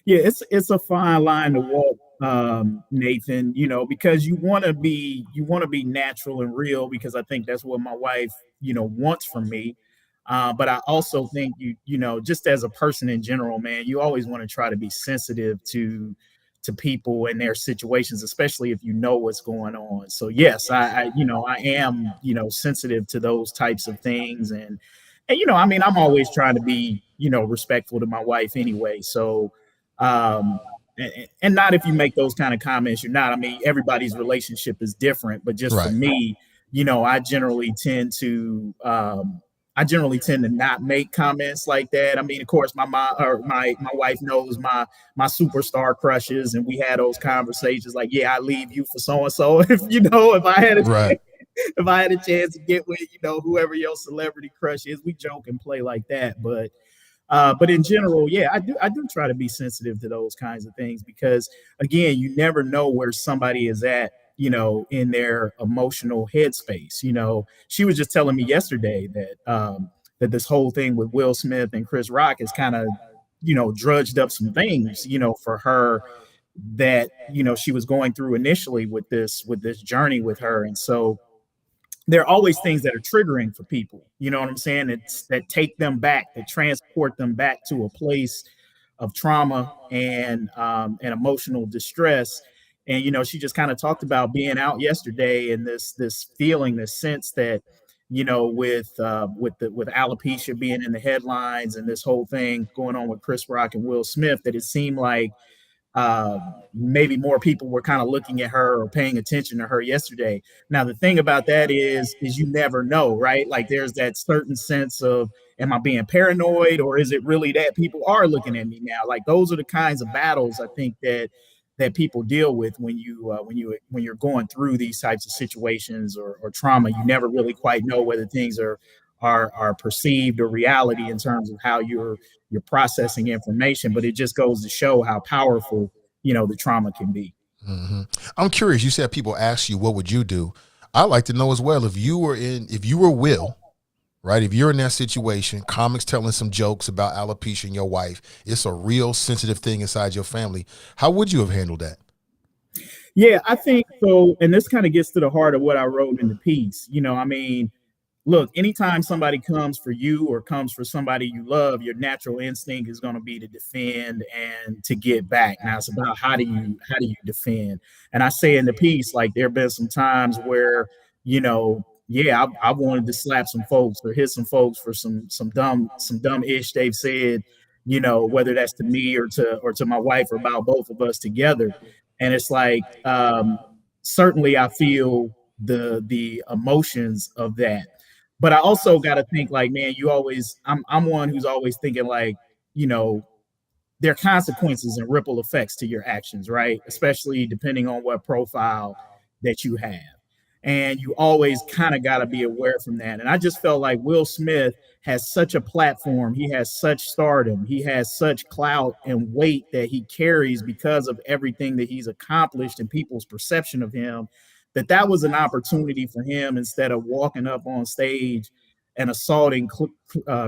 [SPEAKER 4] Yeah, it's a fine line to walk, Nathan, you know, because you want to be natural and real, because I think that's what my wife, wants from me. But I also think just as a person in general, man, you always want to try to be sensitive to people and their situations, especially if you know what's going on. So yes, I am, sensitive to those types of things. And I mean, I'm always trying to be, respectful to my wife anyway. So and not if you make those kind of comments, you're not. I mean, everybody's relationship is different, but just for
[SPEAKER 1] Right.
[SPEAKER 4] me, I generally tend to not make comments like that. I mean, of course, my mom or my wife knows my superstar crushes, and we had those conversations like, yeah, I leave you for so and so. If I had
[SPEAKER 1] Right.
[SPEAKER 4] a chance to get with whoever your celebrity crush is, we joke and play like that. But in general, yeah, I do try to be sensitive to those kinds of things, because again, you never know where somebody is at, in their emotional headspace. She was just telling me yesterday that this whole thing with Will Smith and Chris Rock has kind of, drudged up some things, for her, that, she was going through initially with this journey with her. And so there are always things that are triggering for people. You know what I'm saying? That take them back, that transport them back to a place of trauma and emotional distress. And she just kind of talked about being out yesterday, and this feeling, this sense that with alopecia being in the headlines and this whole thing going on with Chris Rock and Will Smith, that it seemed like uh, maybe more people were kind of looking at her or paying attention to her yesterday. Now, the thing about that is you never know, right? Like there's that certain sense of, am I being paranoid, or is it really that people are looking at me now? Like those are the kinds of battles I think that people deal with when you're going through these types of situations or trauma. You never really quite know whether things are perceived or reality in terms of how you're processing information, but it just goes to show how powerful, the trauma can be.
[SPEAKER 1] hmm I'm curious. You said people ask you, what would you do? I'd like to know as well, if you were Will, right? If you're in that situation, comics telling some jokes about alopecia and your wife, it's a real sensitive thing inside your family. How would you have handled that?
[SPEAKER 4] Yeah, I think so. And this kind of gets to the heart of what I wrote in the piece. I mean, look, anytime somebody comes for you or comes for somebody you love, your natural instinct is going to be to defend and to get back. Now it's about how do you defend. And I say in the piece, like there have been some times where, yeah, I wanted to slap some folks or hit some folks for some dumb ish they've said, whether that's to me or to my wife, or about both of us together. And it's like, certainly I feel the emotions of that, but I also got to think like, man, I'm one who's always thinking like, you know, there are consequences and ripple effects to your actions, right? Especially depending on what profile that you have. And you always kind of got to be aware from that. And I just felt like Will Smith has such a platform. He has such stardom. He has such clout and weight that he carries because of everything that he's accomplished and people's perception of him, that was an opportunity for him, instead of walking up on stage and assaulting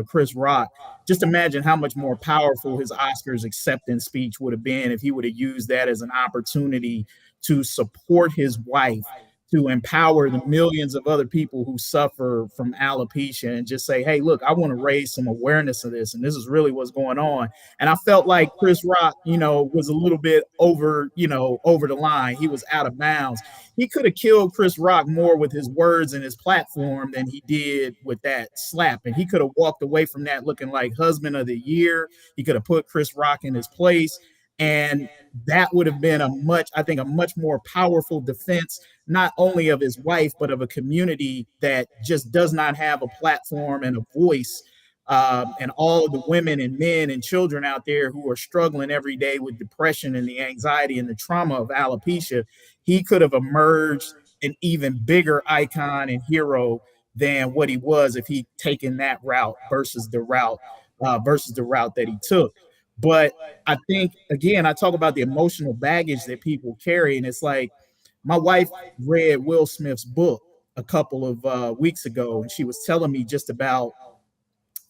[SPEAKER 4] Chris Rock. Just imagine how much more powerful his Oscars acceptance speech would have been if he would have used that as an opportunity to support his wife, to empower the millions of other people who suffer from alopecia, and just say, hey, look, I want to raise some awareness of this. And this is really what's going on. And I felt like Chris Rock, was a little bit over the line. He was out of bounds. He could have killed Chris Rock more with his words and his platform than he did with that slap. And he could have walked away from that looking like husband of the year. He could have put Chris Rock in his place. And that would have been I think, a much more powerful defense, not only of his wife, but of a community that just does not have a platform and a voice. And all of the women and men and children out there who are struggling every day with depression and the anxiety and the trauma of alopecia, he could have emerged an even bigger icon and hero than what he was if he'd taken that route versus the route that he took. But I think, again, I talk about the emotional baggage that people carry, and it's like, my wife read Will Smith's book a couple of weeks ago, and she was telling me just about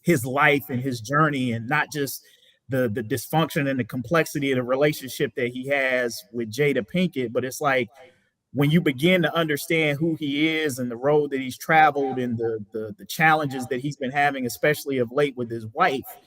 [SPEAKER 4] his life and his journey, and not just the dysfunction and the complexity of the relationship that he has with Jada Pinkett, but it's like, when you begin to understand who he is and the road that he's traveled and the challenges that he's been having, especially of late with his wife,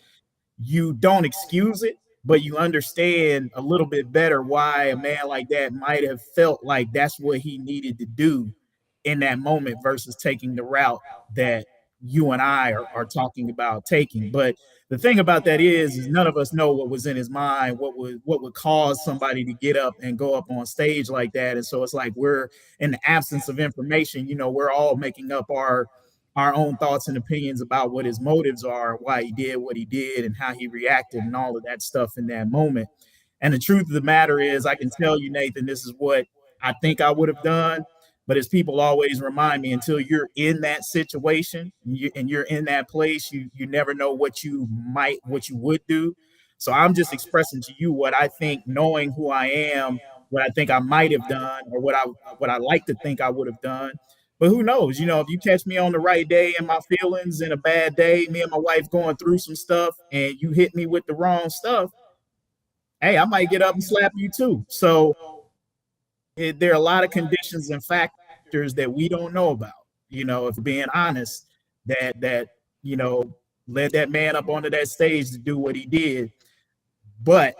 [SPEAKER 4] you don't excuse it, but you understand a little bit better why a man like that might have felt like that's what he needed to do in that moment versus taking the route that you and I are talking about taking. But the thing about that is none of us know what was in his mind, what would cause somebody to get up and go up on stage like that. And so it's like, we're in the absence of information, we're all making up our own thoughts and opinions about what his motives are, why he did what he did, and how he reacted, and all of that stuff in that moment. And the truth of the matter is, I can tell you, Nathan, this is what I think I would have done. But as people always remind me, until you're in that situation and you're in that place, you never know what you would do. So I'm just expressing to you what I think, knowing who I am, what I think I might have done, or what I like to think I would have done. But who knows? If you catch me on the right day in my feelings, in a bad day, me and my wife going through some stuff, and you hit me with the wrong stuff, hey, I might get up and slap you too. So there are a lot of conditions and factors that we don't know about, if we're being honest, that led that man up onto that stage to do what he did. But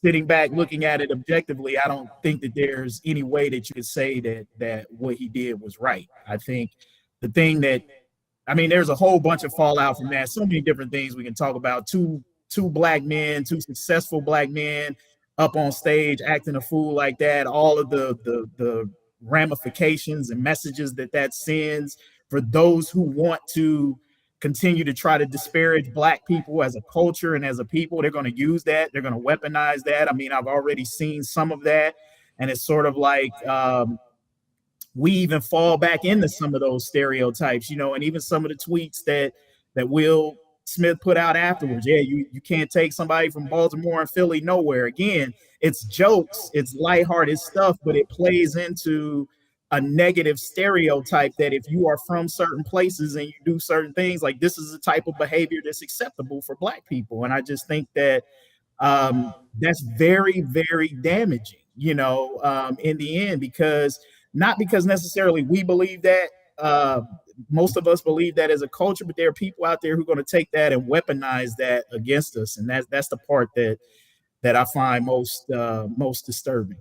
[SPEAKER 4] sitting back, looking at it objectively, I don't think that there's any way that you could say that what he did was right. I think the thing there's a whole bunch of fallout from that. So many different things we can talk about. Two black men, two successful black men up on stage acting a fool like that, all of the ramifications and messages that sends for those who want to continue to try to disparage black people as a culture and as a people. They're going to use that. They're going to weaponize that. I've already seen some of that. And it's sort of like we even fall back into some of those stereotypes, and even some of the tweets that Will Smith put out afterwards. Yeah, you can't take somebody from Baltimore and Philly nowhere. Again, it's jokes, it's lighthearted stuff, but it plays into a negative stereotype that if you are from certain places and you do certain things, like, this is the type of behavior that's acceptable for black people. And I just think that that's very, very damaging, in the end, because not because necessarily we believe that. Most of us believe that as a culture, but there are people out there who are going to take that and weaponize that against us. And that's the part that I find most disturbing.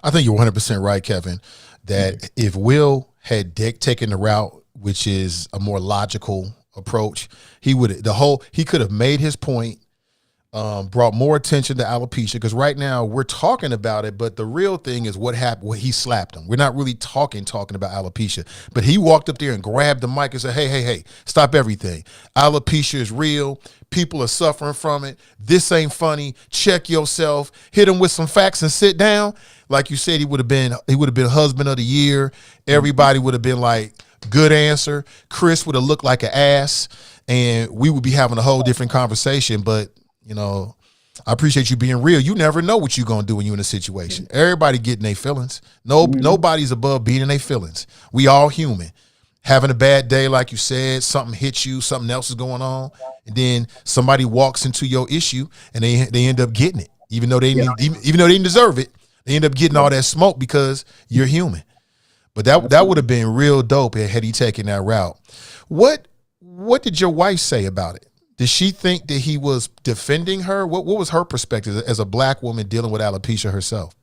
[SPEAKER 1] I think you're 100% right, Kevin, that if Will had taken the route, which is a more logical approach, he could have made his point, brought more attention to alopecia, because right now we're talking about it, but the real thing is what happened when he slapped him. We're not really talking about alopecia, but he walked up there and grabbed the mic and said, hey, stop everything. Alopecia is real. People are suffering from it. This ain't funny. Check yourself. Hit him with some facts and sit down. Like you said, he would have been husband of the year. Everybody would have been like, good answer. Chris would have looked like an ass, and we would be having a whole different conversation. But I appreciate you being real. You never know what you're going to do when you're in a situation. Everybody getting their feelings. Nobody's above being in their feelings. We all human. Having a bad day, like you said, something hits you, something else is going on, and then somebody walks into your issue and they end up getting it. Even though they didn't deserve it, they end up getting all that smoke because you're human. But that would have been real dope had he taken that route. What did your wife say about it? Did she think that he was defending her? What was her perspective as a black woman dealing with alopecia herself?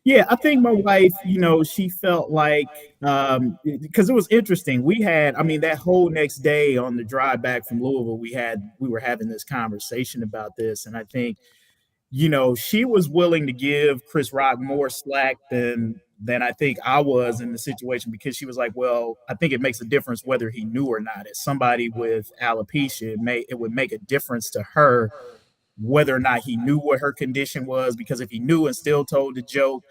[SPEAKER 4] Yeah, I think my wife, she felt like, because it was interesting. We had, that whole next day on the drive back from Louisville, we were having this conversation about this. And I think, she was willing to give Chris Rock more slack than I think I was in the situation, because she was like, well, I think it makes a difference whether he knew or not. As somebody with alopecia, it would make a difference to her whether or not he knew what her condition was, because if he knew and still told the joke,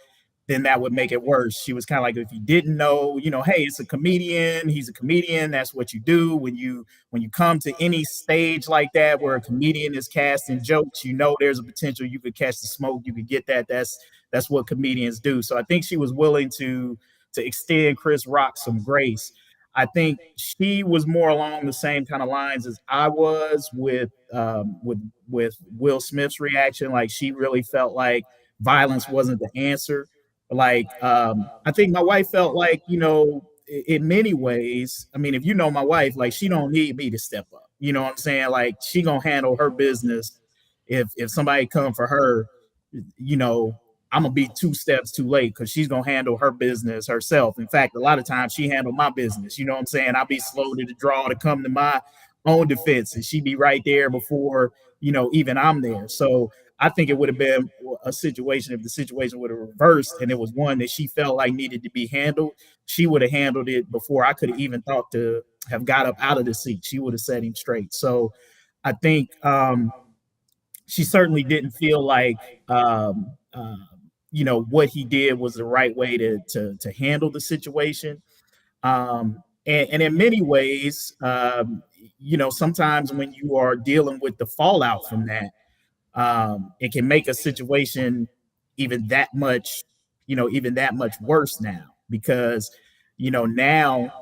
[SPEAKER 4] then that would make it worse. She was kind of like, if you didn't know, hey, it's a comedian. He's a comedian. That's what you do when you come to any stage like that where a comedian is casting jokes. There's a potential you could catch the smoke. You could get that. That's what comedians do. So I think she was willing to extend Chris Rock some grace. I think she was more along the same kind of lines as I was with Will Smith's reaction. Like, she really felt like violence wasn't the answer. Like, I think my wife felt like, in many ways, I mean, if you know my wife, like, she don't need me to step up. You know what I'm saying? Like, she gonna handle her business. If somebody come for her, I'm gonna be 2 steps too late, because she's gonna handle her business herself. In fact, a lot of times she handled my business. You know what I'm saying? I'll be slow to the draw to come to my own defense, and she'd be right there before even I'm there. So I think it would have been a situation, if the situation would have reversed and it was one that she felt like needed to be handled, she would have handled it before I could have even thought to have got up out of the seat. She would have set him straight. So I think she certainly didn't feel like what he did was the right way to handle the situation. And in many ways, sometimes when you are dealing with the fallout from that, it can make a situation even that much worse now, because now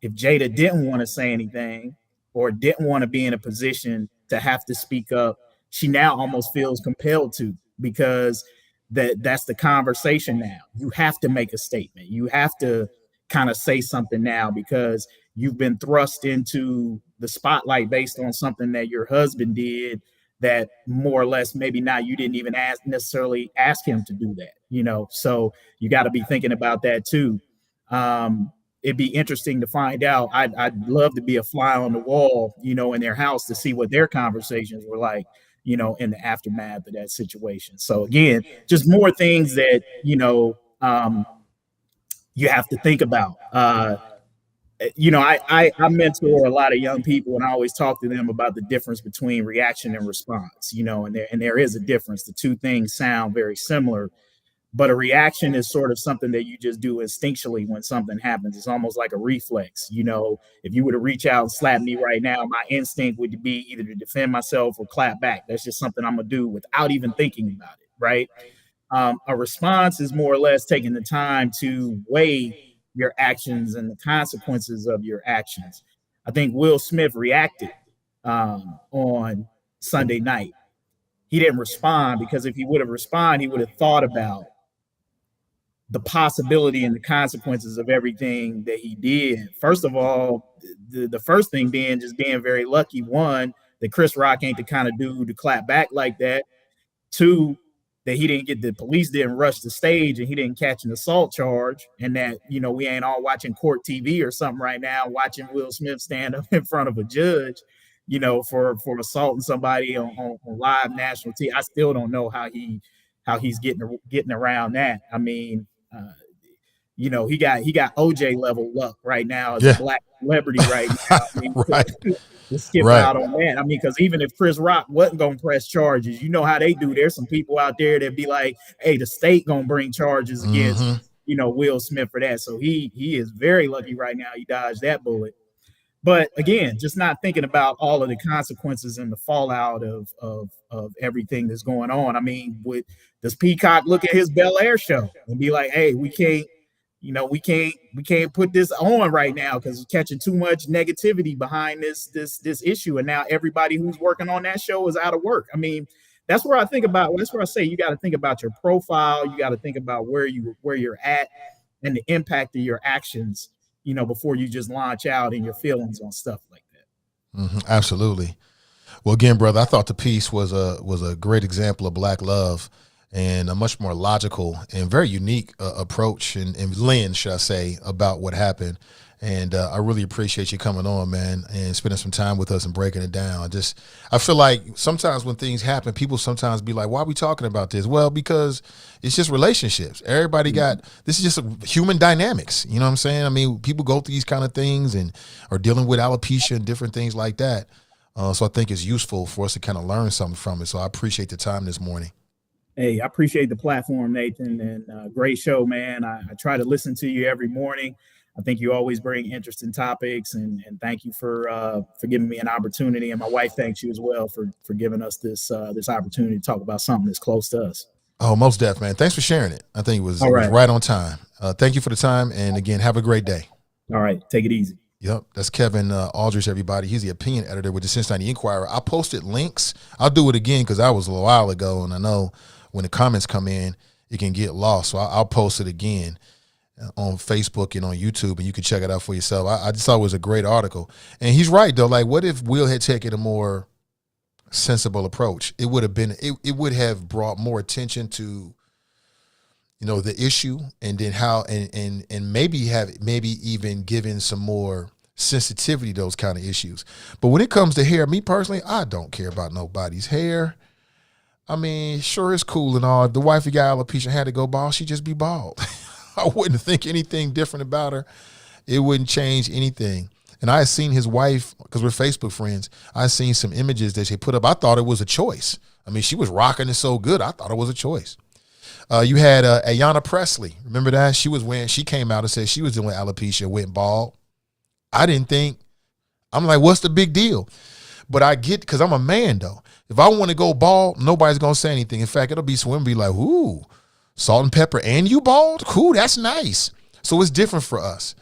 [SPEAKER 4] if Jada didn't want to say anything or didn't want to be in a position to have to speak up, she now almost feels compelled to, because that's the conversation now. You have to make a statement. You have to kind of say something now, because you've been thrust into the spotlight based on something that your husband did that more or less maybe not, you didn't even necessarily ask him to do that, so you got to be thinking about that too. It'd be interesting to find out. I'd love to be a fly on the wall, in their house, to see what their conversations were like, in the aftermath of that situation. So again, just more things that, you have to think about. I mentor a lot of young people, and I always talk to them about the difference between reaction and response, and there is a difference. The two things sound very similar, but a reaction is sort of something that you just do instinctually when something happens. It's almost like a reflex. If you were to reach out and slap me right now, my instinct would be either to defend myself or clap back. That's just something I'm gonna do without even thinking about it, right? A response is more or less taking the time to weigh your actions and the consequences of your actions. I think Will Smith reacted on Sunday night. He didn't respond, because if he would have responded, he would have thought about the possibility and the consequences of everything that he did. First of all, the first thing being just being very lucky, one, that Chris Rock ain't the kind of dude to clap back like that. Two, that the police didn't rush the stage and he didn't catch an assault charge, and that, we ain't all watching court TV or something right now, watching Will Smith stand up in front of a judge, for assaulting somebody on live national TV. I still don't know how he's getting around that. I mean, he got OJ level luck right now as a black celebrity right now. I mean,
[SPEAKER 1] right.
[SPEAKER 4] To skip out on that. I mean, because even if Chris Rock wasn't going to press charges, you know how they do. There's some people out there that be like, hey, the state going to bring charges against, Will Smith for that. So he is very lucky right now. He dodged that bullet. But again, just not thinking about all of the consequences and the fallout of everything that's going on. I mean, does Peacock look at his Bel Air show and be like, hey, we can't put this on right now because it's catching too much negativity behind this issue, and now everybody who's working on that show is out of work. I mean, that's where I say you got to think about your profile. You got to think about where you're at and the impact of your actions, before you just launch out in your feelings on stuff like that.
[SPEAKER 1] Absolutely. Well, again, brother, I thought the piece was a great example of Black love and a much more logical and very unique approach and lens, should I say, about what happened. And I really appreciate you coming on, man, and spending some time with us and breaking it down. I feel like sometimes when things happen, people sometimes be like, why are we talking about this? Well, because it's just relationships. Everybody this is just human dynamics. You know what I'm saying? I mean, people go through these kind of things and are dealing with alopecia and different things like that. So I think it's useful for us to kind of learn something from it. So I appreciate the time this morning.
[SPEAKER 4] Hey, I appreciate the platform, Nathan, and great show, man. I try to listen to you every morning. I think you always bring interesting topics, and thank you for giving me an opportunity. And my wife thanks you as well for giving us this opportunity to talk about something that's close to us.
[SPEAKER 1] Oh, most deaf, man. Thanks for sharing it. I think it was right on time. Thank you for the time. And again, have a great day.
[SPEAKER 4] All right. Take it easy.
[SPEAKER 1] Yep, that's Kevin Aldrige, everybody. He's the opinion editor with the Cincinnati Enquirer. I posted links. I'll do it again because that was a little while ago, and I know when the comments come in, it can get lost. So I'll post it again on Facebook and on YouTube, and you can check it out for yourself. I just thought it was a great article. And he's right, though. Like, what if Will had taken a more sensible approach? It would have been, it would have brought more attention to, you know, the issue, and then how, and maybe even given some more sensitivity to those kind of issues. But when it comes to hair, me personally, I don't care about nobody's hair. I mean, sure, it's cool and all. If the wifey got alopecia had to go bald, she'd just be bald. I wouldn't think anything different about her. It wouldn't change anything. And I had seen his wife, because we're Facebook friends, I seen some images that she put up. I thought it was a choice. I mean, she was rocking it so good. I thought it was a choice. You had Ayanna Presley. Remember that? She came out and said she was dealing with alopecia, went bald. I'm like, what's the big deal? But I get, because I'm a man, though. If I want to go bald, nobody's going to say anything. In fact, it'll be someone be like, ooh, salt and pepper and you bald? Cool, that's nice. So it's different for us.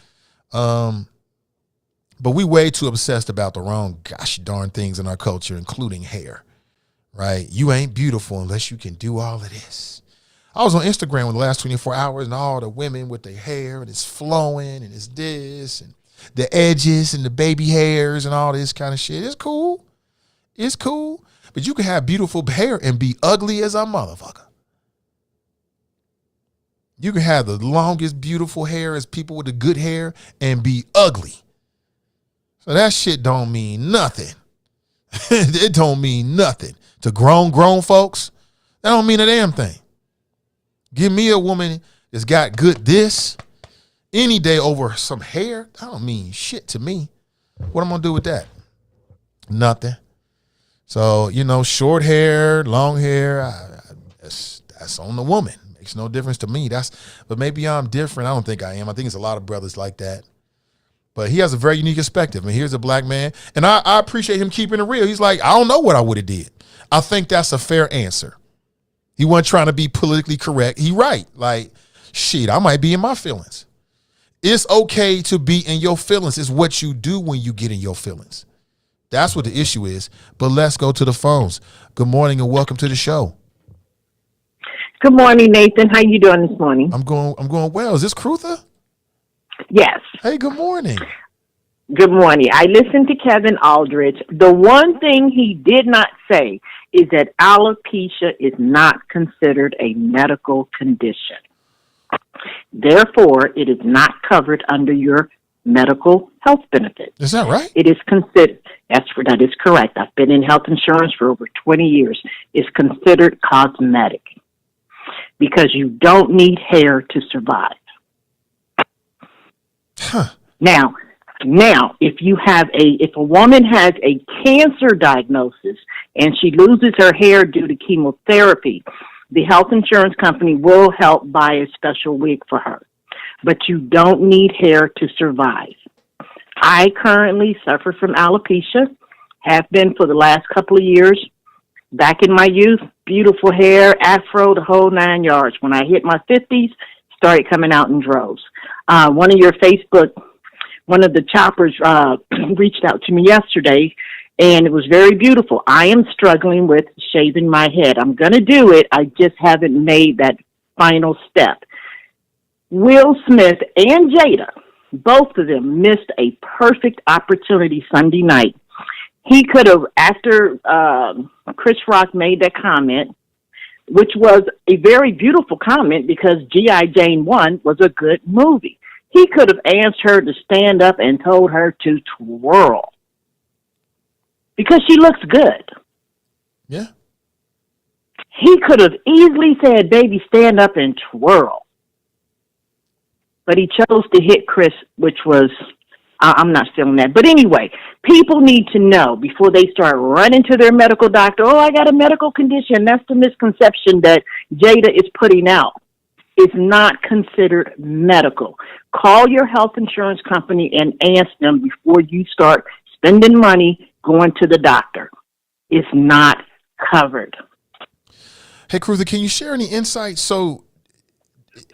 [SPEAKER 1] But we way too obsessed about the wrong gosh darn things in our culture, including hair, right? You ain't beautiful unless you can do all of this. I was on Instagram with the last 24 hours and all the women with their hair and it's flowing and it's this and the edges and the baby hairs and all this kind of shit. It's cool. It's cool. But you can have beautiful hair and be ugly as a motherfucker. You can have the longest beautiful hair as people with the good hair and be ugly. So that shit don't mean nothing. It don't mean nothing. To grown folks, that don't mean a damn thing. Give me a woman that's got good this any day over some hair. That don't mean shit to me. What I'm going to do with that? Nothing. So, you know, short hair, long hair, that's on the woman. Makes no difference to me. But maybe I'm different. I don't think I am. I think it's a lot of brothers like that. But he has a very unique perspective. I mean, here's a black man. And I appreciate him keeping it real. He's like, I don't know what I would have did. I think that's a fair answer. He wasn't trying to be politically correct. He right. Like, shit, I might be in my feelings. It's okay to be in your feelings. It's what you do when you get in your feelings. That's what the issue is. But let's go to the phones. Good morning and welcome to the show.
[SPEAKER 5] Good morning, Nathan. How you doing this morning?
[SPEAKER 1] I'm going well. Is this Crutha?
[SPEAKER 5] Yes.
[SPEAKER 1] Hey, good morning.
[SPEAKER 5] Good morning. I listened to Kevin Aldridge. The one thing he did not say is that alopecia is not considered a medical condition. Therefore, it is not covered under your medical health benefit.
[SPEAKER 1] Is that right?
[SPEAKER 5] It is considered, that is correct. I've been in health insurance for over 20 years. It's considered cosmetic because you don't need hair to survive.
[SPEAKER 1] Huh.
[SPEAKER 5] Now, if a woman has a cancer diagnosis and she loses her hair due to chemotherapy, the health insurance company will help buy a special wig for her. But you don't need hair to survive. I currently suffer from alopecia, have been for the last couple of years. Back in my youth, beautiful hair, afro, the whole 9 yards. When I hit my 50s, started coming out in droves. One of the choppers reached out to me yesterday, and it was very beautiful. I am struggling with shaving my head. I'm going to do it. I just haven't made that final step. Will Smith and Jada, both of them missed a perfect opportunity Sunday night. He could have, after Chris Rock made that comment, which was a very beautiful comment because G.I. Jane 1 was a good movie. He could have asked her to stand up and told her to twirl because she looks good.
[SPEAKER 1] Yeah.
[SPEAKER 5] He could have easily said, baby, stand up and twirl. But he chose to hit Chris, which was, I'm not feeling that. But anyway, people need to know before they start running to their medical doctor, oh, I got a medical condition. That's the misconception that Jada is putting out. It's not considered medical. Call your health insurance company and ask them before you start spending money going to the doctor. It's not covered.
[SPEAKER 1] Hey, Cruiser, can you share any insight? So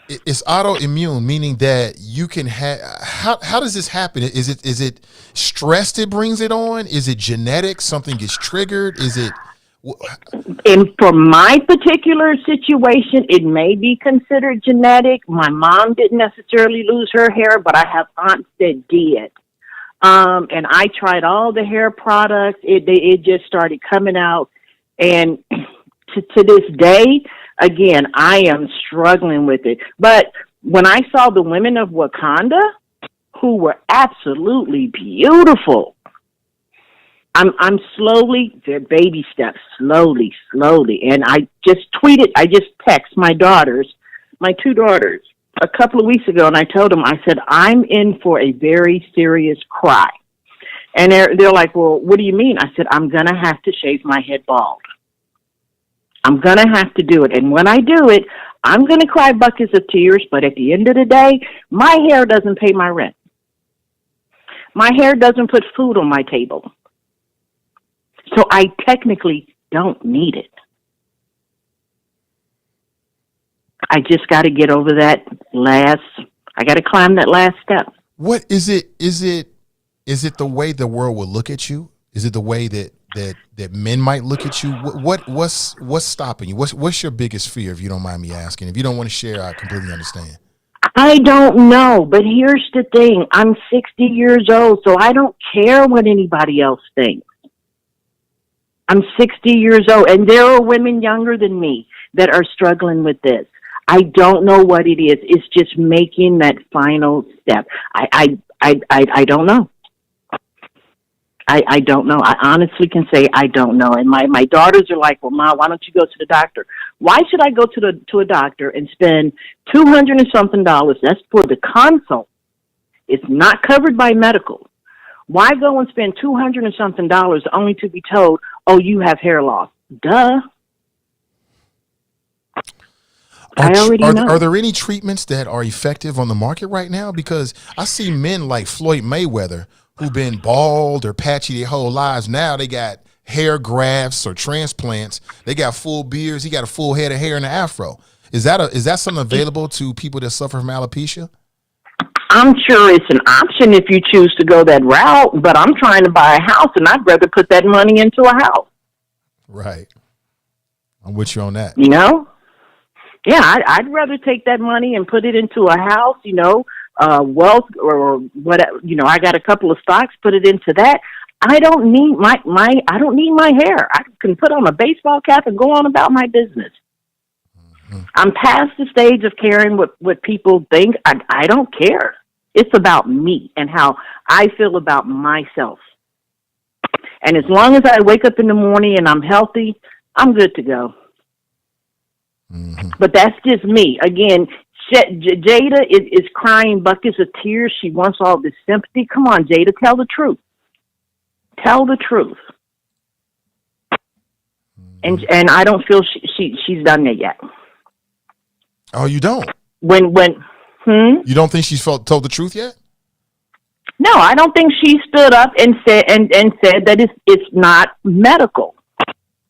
[SPEAKER 1] it's autoimmune, meaning that you can have, how does this happen? Is it stress that brings it on? Is it genetic? Something gets triggered? Is it?
[SPEAKER 5] And for my particular situation, it may be considered genetic. My mom didn't necessarily lose her hair, but I have aunts that did. And I tried all the hair products. It just started coming out. And to this day, again, I am struggling with it. But when I saw the women of Wakanda, who were absolutely beautiful, I'm slowly, they're baby steps, slowly. And I just text my two daughters, a couple of weeks ago, and I told them, I said, I'm in for a very serious cry. And they're like, well, what do you mean? I said, I'm going to have to shave my head bald. I'm going to have to do it. And when I do it, I'm going to cry buckets of tears. But at the end of the day, my hair doesn't pay my rent. My hair doesn't put food on my table. So I technically don't need it. I just got to get over that I got to climb that last step.
[SPEAKER 1] What is it? Is it the way the world will look at you? Is it the way that men might look at you? What's stopping you? What's your biggest fear, if you don't mind me asking? If you don't want to share, I completely understand.
[SPEAKER 5] I don't know, but here's the thing. I'm 60 years old, so I don't care what anybody else thinks. I'm 60 years old, and there are women younger than me that are struggling with this. I don't know what it is. It's just making that final step. I don't know. I don't know. I honestly can say I don't know. And my daughters are like, well, Ma, why don't you go to the doctor? Why should I go to a doctor and spend $200 and something? That's for the consult. It's not covered by medical. Why go and spend $200 and something only to be told, oh, you have hair loss? Duh. I already know.
[SPEAKER 1] Are there any treatments that are effective on the market right now? Because I see men like Floyd Mayweather who've been bald or patchy their whole lives. Now they got hair grafts or transplants. They got full beards. He got a full head of hair and an afro. Is that something available to people that suffer from alopecia?
[SPEAKER 5] I'm sure it's an option if you choose to go that route, but I'm trying to buy a house, and I'd rather put that money into a house.
[SPEAKER 1] Right. I'm with you on that.
[SPEAKER 5] You know? Yeah, I'd rather take that money and put it into a house, wealth or whatever. I got a couple of stocks, put it into that. I don't need I don't need my hair. I can put on a baseball cap and go on about my business. Mm-hmm. I'm past the stage of caring what people think. I don't care. It's about me and how I feel about myself. And as long as I wake up in the morning and I'm healthy, I'm good to go. Mm-hmm. But that's just me. Again, Jada is crying buckets of tears. She wants all this sympathy. Come on, Jada, tell the truth. Tell the truth. Mm-hmm. And I don't feel she's done it yet.
[SPEAKER 1] Oh, you don't? You don't think she's told the truth yet?
[SPEAKER 5] No, I don't think she stood up and said that it's not medical.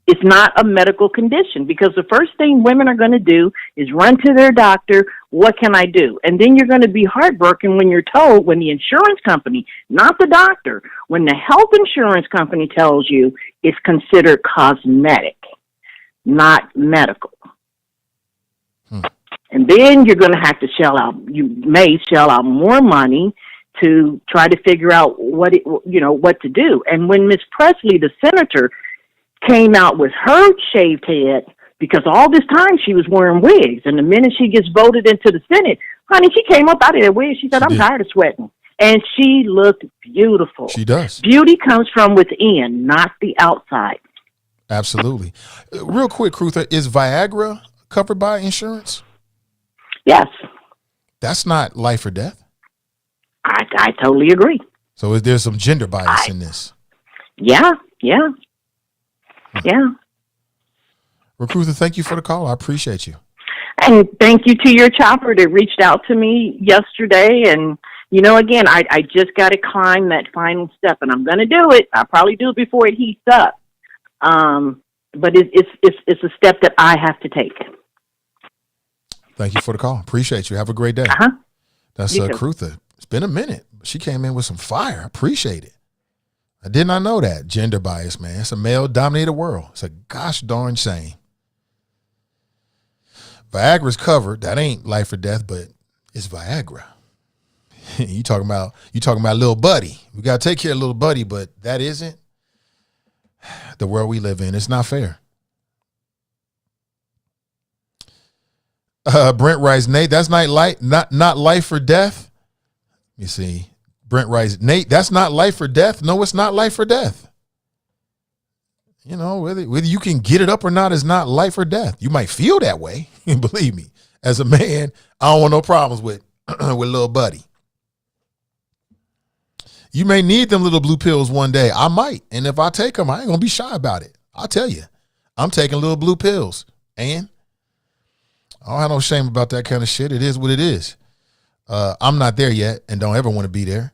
[SPEAKER 5] It's not a medical condition, because the first thing women are going to do is run to their doctor. What can I do? And then you're going to be heartbroken when you're told, when the insurance company, not the doctor, when the health insurance company tells you it's considered cosmetic, not medical. And then you're going to have to you may shell out more money to try to figure out what to do. And when Miss Presley, the senator, came out with her shaved head, because all this time she was wearing wigs. And the minute she gets voted into the Senate, honey, she came up out of that wig. She said, I'm tired of sweating. And she looked beautiful.
[SPEAKER 1] She does.
[SPEAKER 5] Beauty comes from within, not the outside.
[SPEAKER 1] Absolutely. Real quick, Crutha, is Viagra covered by insurance?
[SPEAKER 5] Yes.
[SPEAKER 1] That's not life or death.
[SPEAKER 5] I totally agree.
[SPEAKER 1] So is there some gender bias in this?
[SPEAKER 5] Yeah.
[SPEAKER 1] Well, Crutha, thank you for the call. I appreciate you.
[SPEAKER 5] And thank you to your chopper that reached out to me yesterday. And, again, I just got to climb that final step, and I'm going to do it. I'll probably do it before it heats up. But it's a step that I have to take.
[SPEAKER 1] Thank you for the call. Appreciate you. Have a great day. That's Crutha. It's been a minute. She came in with some fire. I appreciate it. I did not know that. Gender bias, man. It's a male-dominated world. It's a gosh darn shame. Viagra's covered. That ain't life or death, but it's Viagra. You talking about little buddy. We got to take care of little buddy, but that isn't the world we live in. It's not fair. Brent writes, Nate, that's not life or death. You see, Brent writes, Nate, that's not life or death. No, it's not life or death. Whether you can get it up or not is not life or death. You might feel that way. Believe me, as a man, I don't want no problems with little buddy. You may need them little blue pills one day. I might. And if I take them, I ain't going to be shy about it. I'll tell you, I'm taking little blue pills. And I don't have no shame about that kind of shit. It is what it is. I'm not there yet and don't ever want to be there.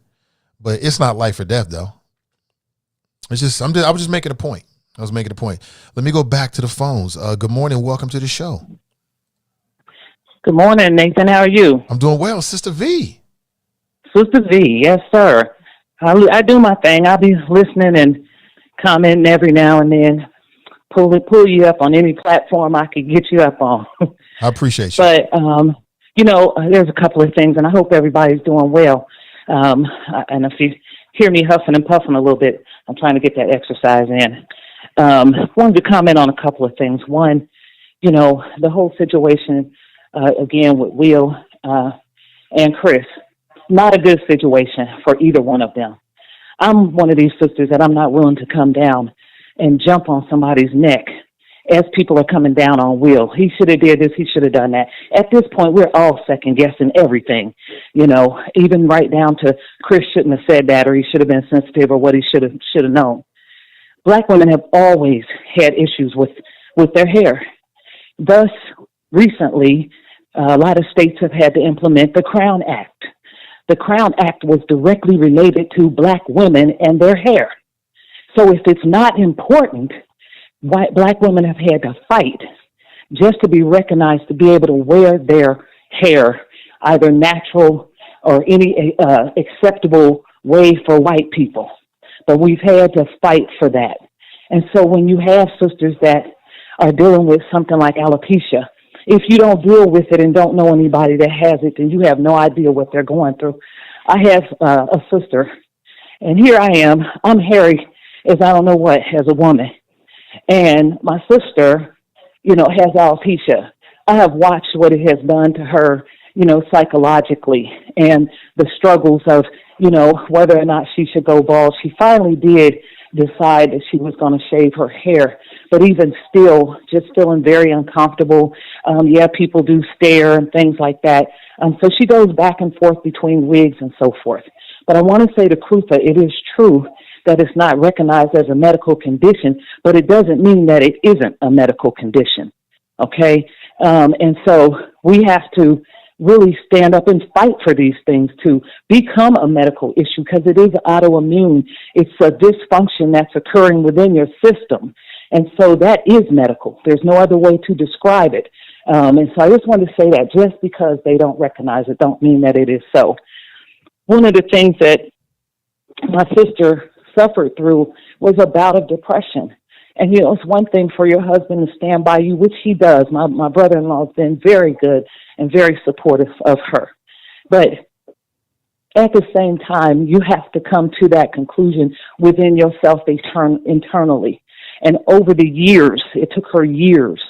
[SPEAKER 1] But it's not life or death, though. I was just making a point. Let me go back to the phones. Good morning. Welcome to the show.
[SPEAKER 6] Good morning, Nathan. How are you?
[SPEAKER 1] I'm doing well. Sister V.
[SPEAKER 6] Sister V, yes, sir. I do my thing. I'll be listening and commenting every now and then. Pull you up on any platform I could get you up on.
[SPEAKER 1] I appreciate you.
[SPEAKER 6] But, there's a couple of things, and I hope everybody's doing well. And if you hear me huffing and puffing a little bit, I'm trying to get that exercise in. Wanted to comment on a couple of things. One, the whole situation, again, with Will and Chris, not a good situation for either one of them. I'm one of these sisters that I'm not willing to come down and jump on somebody's neck as people are coming down on Will. He should have did this. He should have done that. At this point, we're all second guessing everything, even right down to Chris shouldn't have said that, or he should have been sensitive, or what he should have known. Black women have always had issues with their hair. Thus, recently, a lot of states have had to implement the Crown Act. The Crown Act was directly related to black women and their hair. So if it's not important, black women have had to fight just to be recognized to be able to wear their hair, either natural or any acceptable way for white people. But we've had to fight for that. And so when you have sisters that are dealing with something like alopecia, if you don't deal with it and don't know anybody that has it, then you have no idea what they're going through. I have a sister, and here I am. I'm hairy as I don't know what as a woman. And my sister, has alopecia. I have watched what it has done to her, psychologically, and the struggles of, whether or not she should go bald. She finally did decide that she was going to shave her hair, but even still, just feeling very uncomfortable. People do stare and things like that. So she goes back and forth between wigs and so forth. But I want to say to Crutha, it is true that it's not recognized as a medical condition, but it doesn't mean that it isn't a medical condition. Okay? And so we have to really stand up and fight for these things to become a medical issue, because it is autoimmune. It's a dysfunction that's occurring within your system. And so that is medical. There's no other way to describe it. And so I just wanted to say that just because they don't recognize it don't mean that it is so. One of the things that my sister suffered through was a bout of depression. And, it's one thing for your husband to stand by you, which he does. My brother-in-law has been very good and very supportive of her. But at the same time, you have to come to that conclusion within yourself internally. And over the years, it took her years,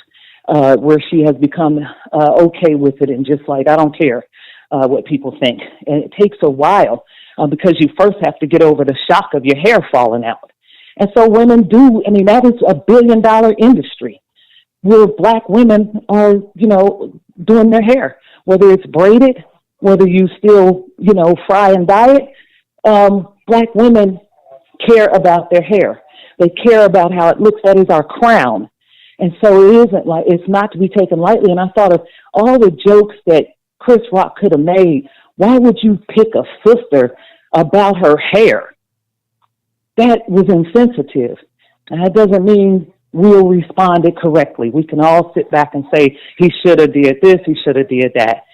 [SPEAKER 6] where she has become okay with it and just like, I don't care what people think. And it takes a while because you first have to get over the shock of your hair falling out. And so women do, I mean, that is a $1 billion industry where Black women are, doing their hair, whether it's braided, whether you still, fry and dye it. Black women care about their hair. They care about how it looks. That is our crown. And so it's not to be taken lightly. And I thought of all the jokes that Chris Rock could have made. Why would you pick a sister about her hair? That was insensitive. And that doesn't mean Will responded correctly. We can all sit back and say, he should have did this, he should have did that.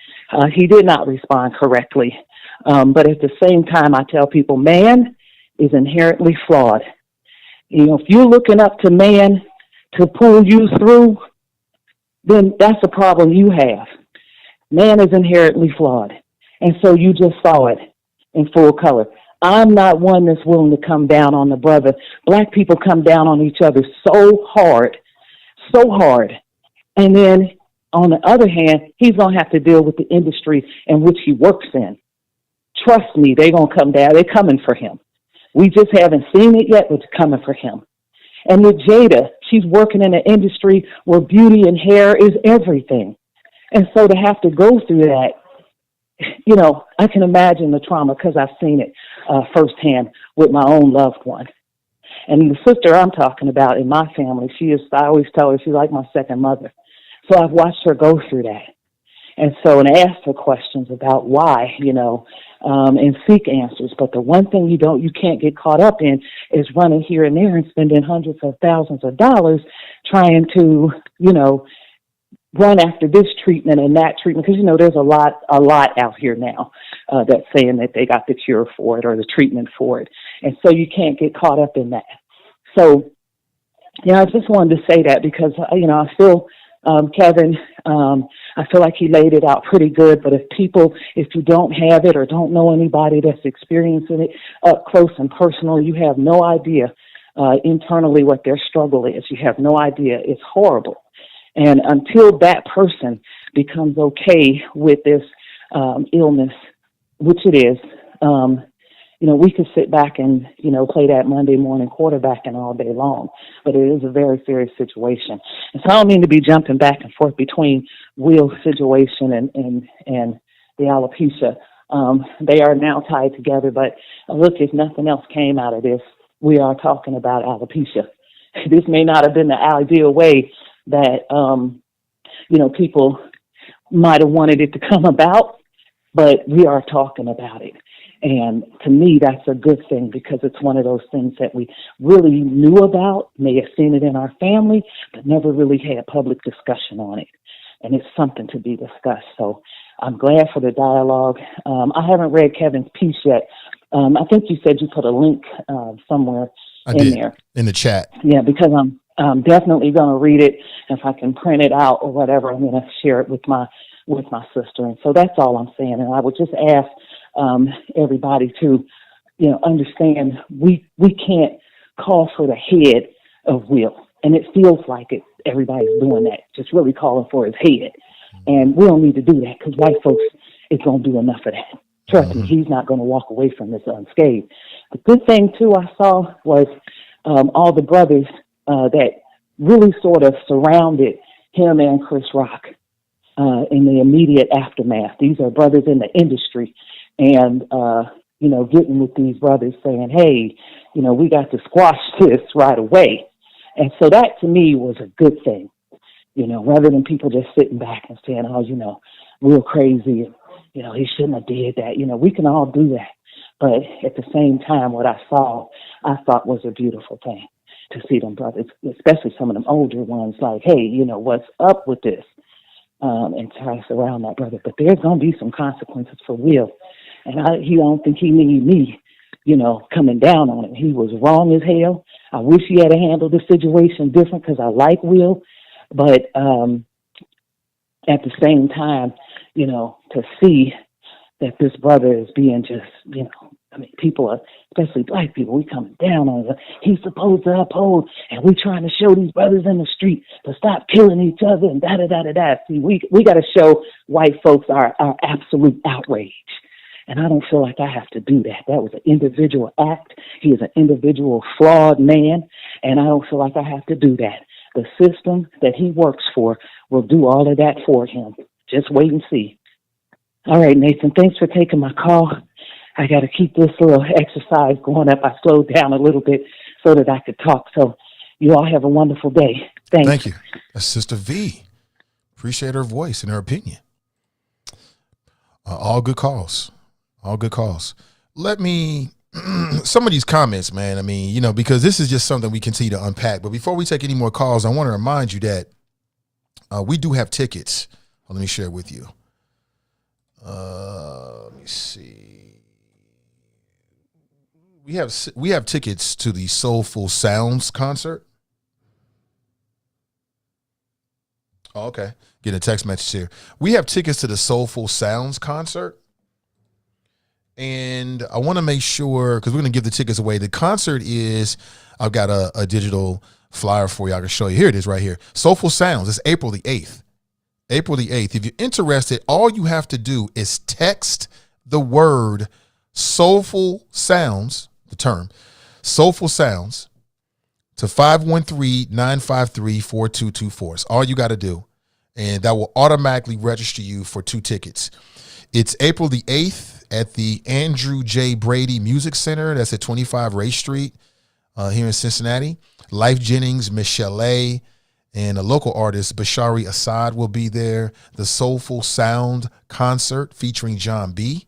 [SPEAKER 6] He did not respond correctly. But at the same time, I tell people, man is inherently flawed. If you're looking up to man to pull you through, then that's a problem you have. Man is inherently flawed. And so you just saw it in full color. I'm not one that's willing to come down on the brother. Black people come down on each other so hard. And then on the other hand, he's going to have to deal with the industry in which he works in. Trust me, they're going to come down. They're coming for him. We just haven't seen it yet, but it's coming for him. And with Jada, she's working in an industry where beauty and hair is everything. And so to have to go through that, I can imagine the trauma because I've seen it firsthand with my own loved one. And the sister I'm talking about in my family, I always tell her she's like my second mother. So I've watched her go through that. And I asked her questions about why, and seek answers. But the one thing you can't get caught up in is running here and there and spending hundreds of thousands of dollars trying to, run after this treatment and that treatment. Because, there's a lot out here now that's saying that they got the cure for it or the treatment for it. And so you can't get caught up in that. So, I just wanted to say that because, I feel, Kevin, I feel like he laid it out pretty good. But if you don't have it or don't know anybody that's experiencing it up close and personal, you have no idea internally what their struggle is. You have no idea. It's horrible. And until that person becomes okay with this illness, which it is, we could sit back and, play that Monday morning quarterbacking all day long. But it is a very serious situation. And so I don't mean to be jumping back and forth between Will's situation and the alopecia. They are now tied together. But look, if nothing else came out of this, we are talking about alopecia. This may not have been the ideal way that, people might have wanted it to come about, but we are talking about it. And to me, that's a good thing because it's one of those things that we really knew about, may have seen it in our family, but never really had public discussion on it. And it's something to be discussed. So I'm glad for the dialogue. I haven't read Kevin's piece yet. I think you said you put a link somewhere there.
[SPEAKER 1] In the chat.
[SPEAKER 6] Yeah, because I'm definitely going to read it. If I can print it out or whatever, I'm going to share it with my sister. And so that's all I'm saying. And I would just ask everybody to, understand we can't call for the head of Will. And it feels like it. Everybody's doing that, just really calling for his head. And we don't need to do that because white folks is going to do enough of that. Trust me, he's not going to walk away from this unscathed. The good thing, too, I saw was all the brothers that really sort of surrounded him and Chris Rock in the immediate aftermath. These are brothers in the industry. And, getting with these brothers saying, hey, we got to squash this right away. And so that to me was a good thing, rather than people just sitting back and saying, oh, real crazy. And, he shouldn't have did that. We can all do that. But at the same time, what I saw, I thought was a beautiful thing to see them brothers, especially some of them older ones like, hey, what's up with this? And try to surround that brother. But there's going to be some consequences for Will. And he don't think he need me, coming down on him. He was wrong as hell. I wish he had handled the situation different because I like Will. But at the same time, to see that this brother is being just, I mean, people are, especially black people, we coming down on it. He's supposed to uphold, and we trying to show these brothers in the street to stop killing each other and da-da-da-da-da. See, we got to show white folks our absolute outrage. And I don't feel like I have to do that. That was an individual act. He is an individual flawed man, and I don't feel like I have to do that. The system that he works for will do all of that for him. Just wait and see. All right, Nathan, thanks for taking my call. I got to keep this little exercise going up. I slowed down a little bit so that I could talk. So you all have a wonderful day. Thanks.
[SPEAKER 1] Thank you. That's Sister V. Appreciate her voice and her opinion. All good calls. All good calls. Let me, some of these comments, man, I mean, because this is just something we continue to unpack. But before we take any more calls, I want to remind you that we do have tickets. Let me share with you. Let me see. We have tickets to the Soulful Sounds concert. Oh, okay. Getting a text message here. We have tickets to the Soulful Sounds concert. And I want to make sure, because we're going to give the tickets away. The concert is, I've got a digital flyer for you. I can show you. Here it is right here. Soulful Sounds. It's April the 8th. April the 8th. If you're interested, all you have to do is text the word Soulful Sounds, the term Soulful Sounds, to 513-953-4224. It's all you got to do. And that will automatically register you for 2 tickets. It's April the 8th at the Andrew J. Brady Music Center. That's at 25 Ray Street here in Cincinnati. Life Jennings, Michelle A., and a local artist, Bashari Assad, will be there. The Soulful Sound concert featuring John B.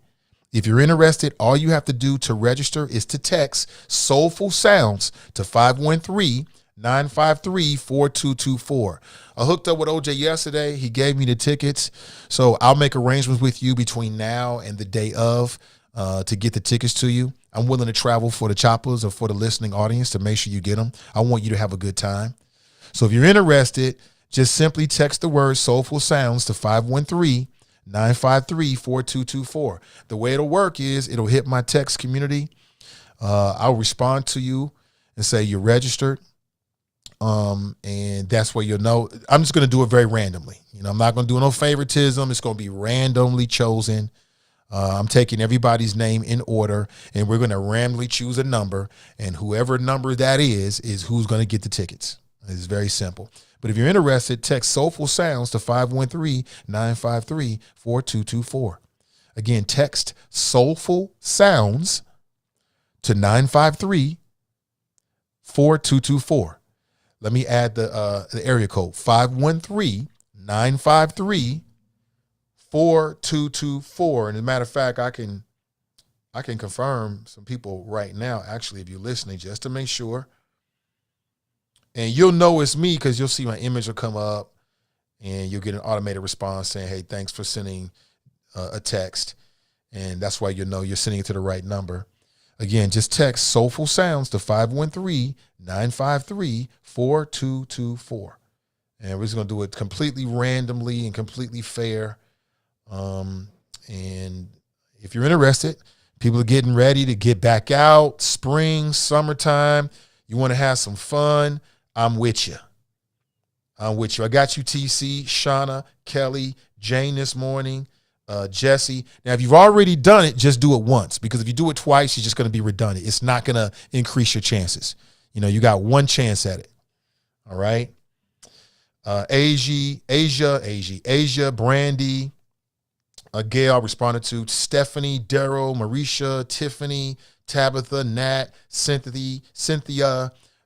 [SPEAKER 1] If you're interested, all you have to do to register is to text Soulful Sounds to 513-953-4224. I hooked up with OJ yesterday. He gave me the tickets. So I'll make arrangements with you between now and the day of to get the tickets to you. I'm willing to travel for the choppers or for the listening audience to make sure you get them. I want you to have a good time. So if you're interested, just simply text the word Soulful Sounds to 513-953-4224. The way it'll work is it'll hit my text community. I'll respond to you and say you're registered. And that's where you'll know. I'm just going to do it very randomly. I'm not going to do no favoritism. It's going to be randomly chosen. I'm taking everybody's name in order, and we're going to randomly choose a number, and whoever number that is who's going to get the tickets. It's very simple. But if you're interested, text Soulful Sounds to 513-953-4224. Again, text Soulful Sounds to 953-4224. Let me add the area code, 513-953-4224. And as a matter of fact, I can confirm some people right now, actually, if you're listening, just to make sure. And you'll know it's me because you'll see my image will come up and you'll get an automated response saying, hey, thanks for sending a text. And that's why you'll know you're sending it to the right number. Again, just text Soulful Sounds to 513-953-4224. And we're just going to do it completely randomly and completely fair. And if you're interested, people are getting ready to get back out, spring, summertime. You want to have some fun. I'm with you. I got you, TC, Shauna, Kelly, Jane this morning, Jesse. Now, if you've already done it, just do it once, because if you do it twice, you're just going to be redundant. It's not going to increase your chances. You got one chance at it. All right. Asia, Brandy, Gail responded to, Stephanie, Daryl, Marisha, Tiffany, Tabitha, Nat, Cynthia,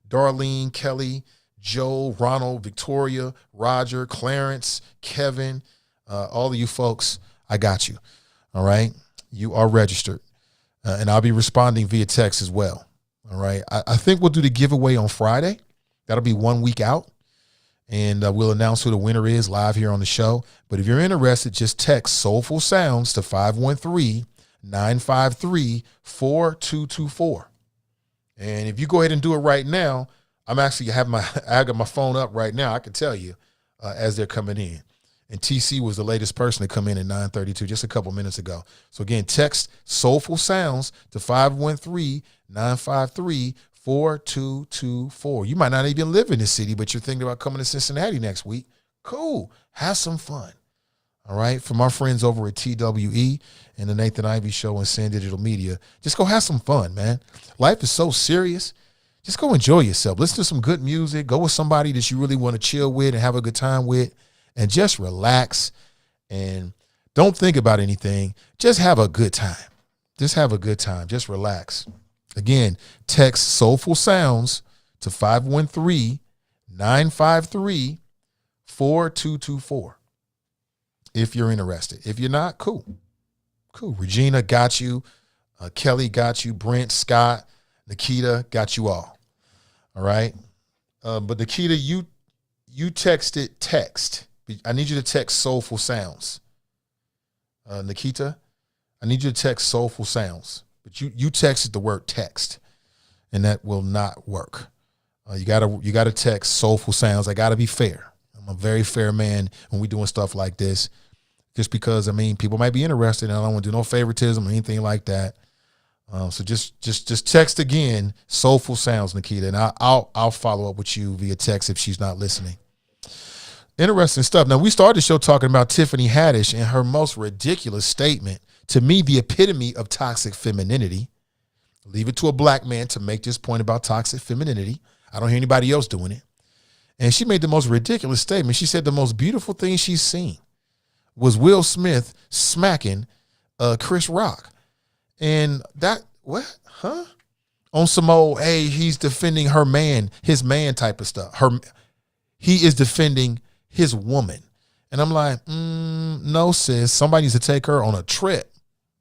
[SPEAKER 1] Darlene, Kelly, Joe, Ronald, Victoria, Roger, Clarence, Kevin, all of you folks, I got you. All right. You are registered. And I'll be responding via text as well. All right. I think we'll do the giveaway on Friday. That'll be 1 week out. And we'll announce who the winner is live here on the show. But if you're interested, just text Soulful Sounds to 513-953-4224. And if you go ahead and do it right now, I got my phone up right now. I can tell you as they're coming in. And TC was the latest person to come in at 9:32, just a couple minutes ago. So again, text Soulful Sounds to 513-953-4224. You might not even live in this city, but you're thinking about coming to Cincinnati next week. Cool. Have some fun. All right. From our friends over at TWE and the Nathan Ivey Show and Sand Digital Media, just go have some fun, man. Life is so serious. Just go enjoy yourself. Listen to some good music. Go with somebody that you really want to chill with and have a good time with, and just relax and don't think about anything. Just have a good time. Just have a good time. Just relax. Again, text Soulful Sounds to 513-953-4224 if you're interested. If you're not, cool. Cool. Regina got you. Kelly got you. Brent, Scott, Nikita got you all. All right. But Nikita, you texted text. I need you to text Soulful Sounds. Nikita, I need you to text Soulful Sounds. But you texted the word text, and that will not work. You gotta text Soulful Sounds. I gotta be fair. I'm a very fair man when we're doing stuff like this. Just because, I mean, people might be interested, and I don't want to do no favoritism or anything like that. So just text again, Soulful Sounds, Nikita, and I'll follow up with you via text if she's not listening. Interesting stuff. Now, we started the show talking about Tiffany Haddish and her most ridiculous statement, to me, the epitome of toxic femininity. Leave it to a black man to make this point about toxic femininity. I don't hear anybody else doing it. And she made the most ridiculous statement. She said the most beautiful thing she's seen was Will Smith smacking Chris Rock. And that, what? Huh? On some old, hey, he's defending her man, his man type of stuff. He is defending his woman. And I'm like, no, sis, somebody needs to take her on a trip.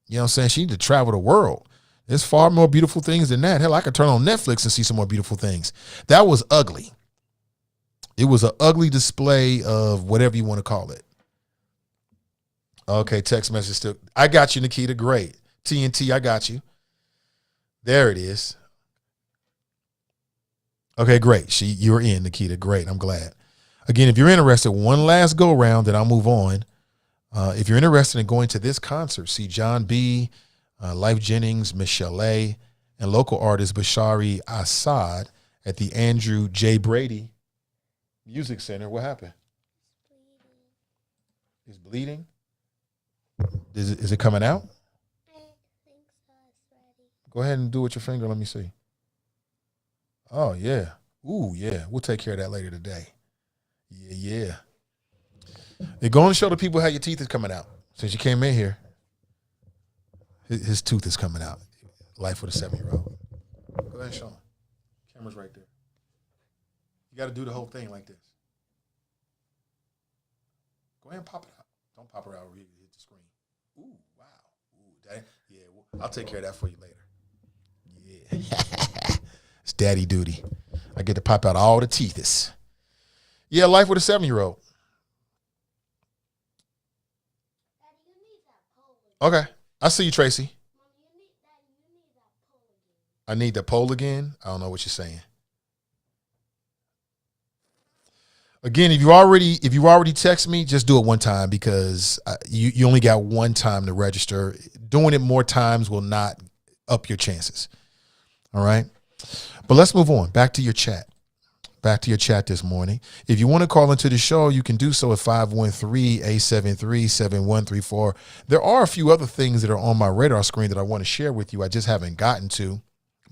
[SPEAKER 1] You know what I'm saying? She needs to travel the world. There's far more beautiful things than that. Hell, I could turn on Netflix and see some more beautiful things. That was ugly. It was an ugly display of whatever you want to call it. Okay, text message still. I got you, Nikita. Great. TNT, I got you. There it is. Okay, great. You're in, Nikita. Great. I'm glad. Again, if you're interested, one last go round, then I'll move on. If you're interested in going to this concert, see John B., Life Jennings, Michelle A., and local artist Bashari Assad at the Andrew J. Brady Music Center. What happened? It's bleeding. Is it coming out?
[SPEAKER 7] I think so. It's ready.
[SPEAKER 1] Go ahead and do it with your finger. Let me see. Oh, yeah. Ooh, yeah. We'll take care of that later today. Yeah. They're going to show the people how your teeth is coming out. Since you came in here, his tooth is coming out. Life with a 7-year-old. Go ahead and show him. Camera's right there. You got to do the whole thing like this. Go ahead and pop it out. Don't pop it out or hit the screen. Ooh, wow. Ooh, yeah, I'll take care of that for you later. Yeah. It's daddy duty. I get to pop out all the teeths. Yeah, life with a 7-year-old. Okay. I see you, Tracy. I need the poll again. I don't know what you're saying. Again, if you already text me, just do it one time because you only got one time to register. Doing it more times will not up your chances. All right. But let's move on. Back to your chat this morning. If you want to call into the show, you can do so at 513-873-7134. There are a few other things that are on my radar screen that I want to share with you. I just haven't gotten to,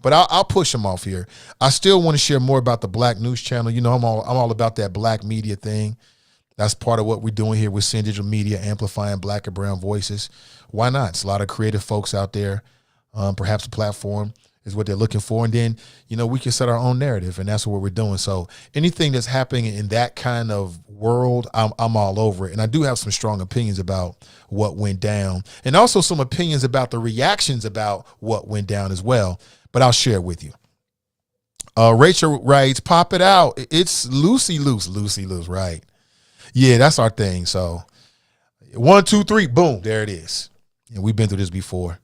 [SPEAKER 1] but I'll push them off here. I still want to share more about the Black News Channel. You know, I'm all about that Black media thing. That's part of what we're doing here with Send Digital Media, amplifying Black and brown voices. Why not? It's a lot of creative folks out there. Perhaps a platform is what they're looking for. And then, you know, we can set our own narrative, and that's what we're doing. So anything that's happening in that kind of world, I'm all over it. And I do have some strong opinions about what went down, and also some opinions about the reactions about what went down as well. But I'll share it with you. Rachel writes, pop it out. It's Lucy Loose, right? Yeah, that's our thing. So 1, 2, 3, boom, there it is. And we've been through this before.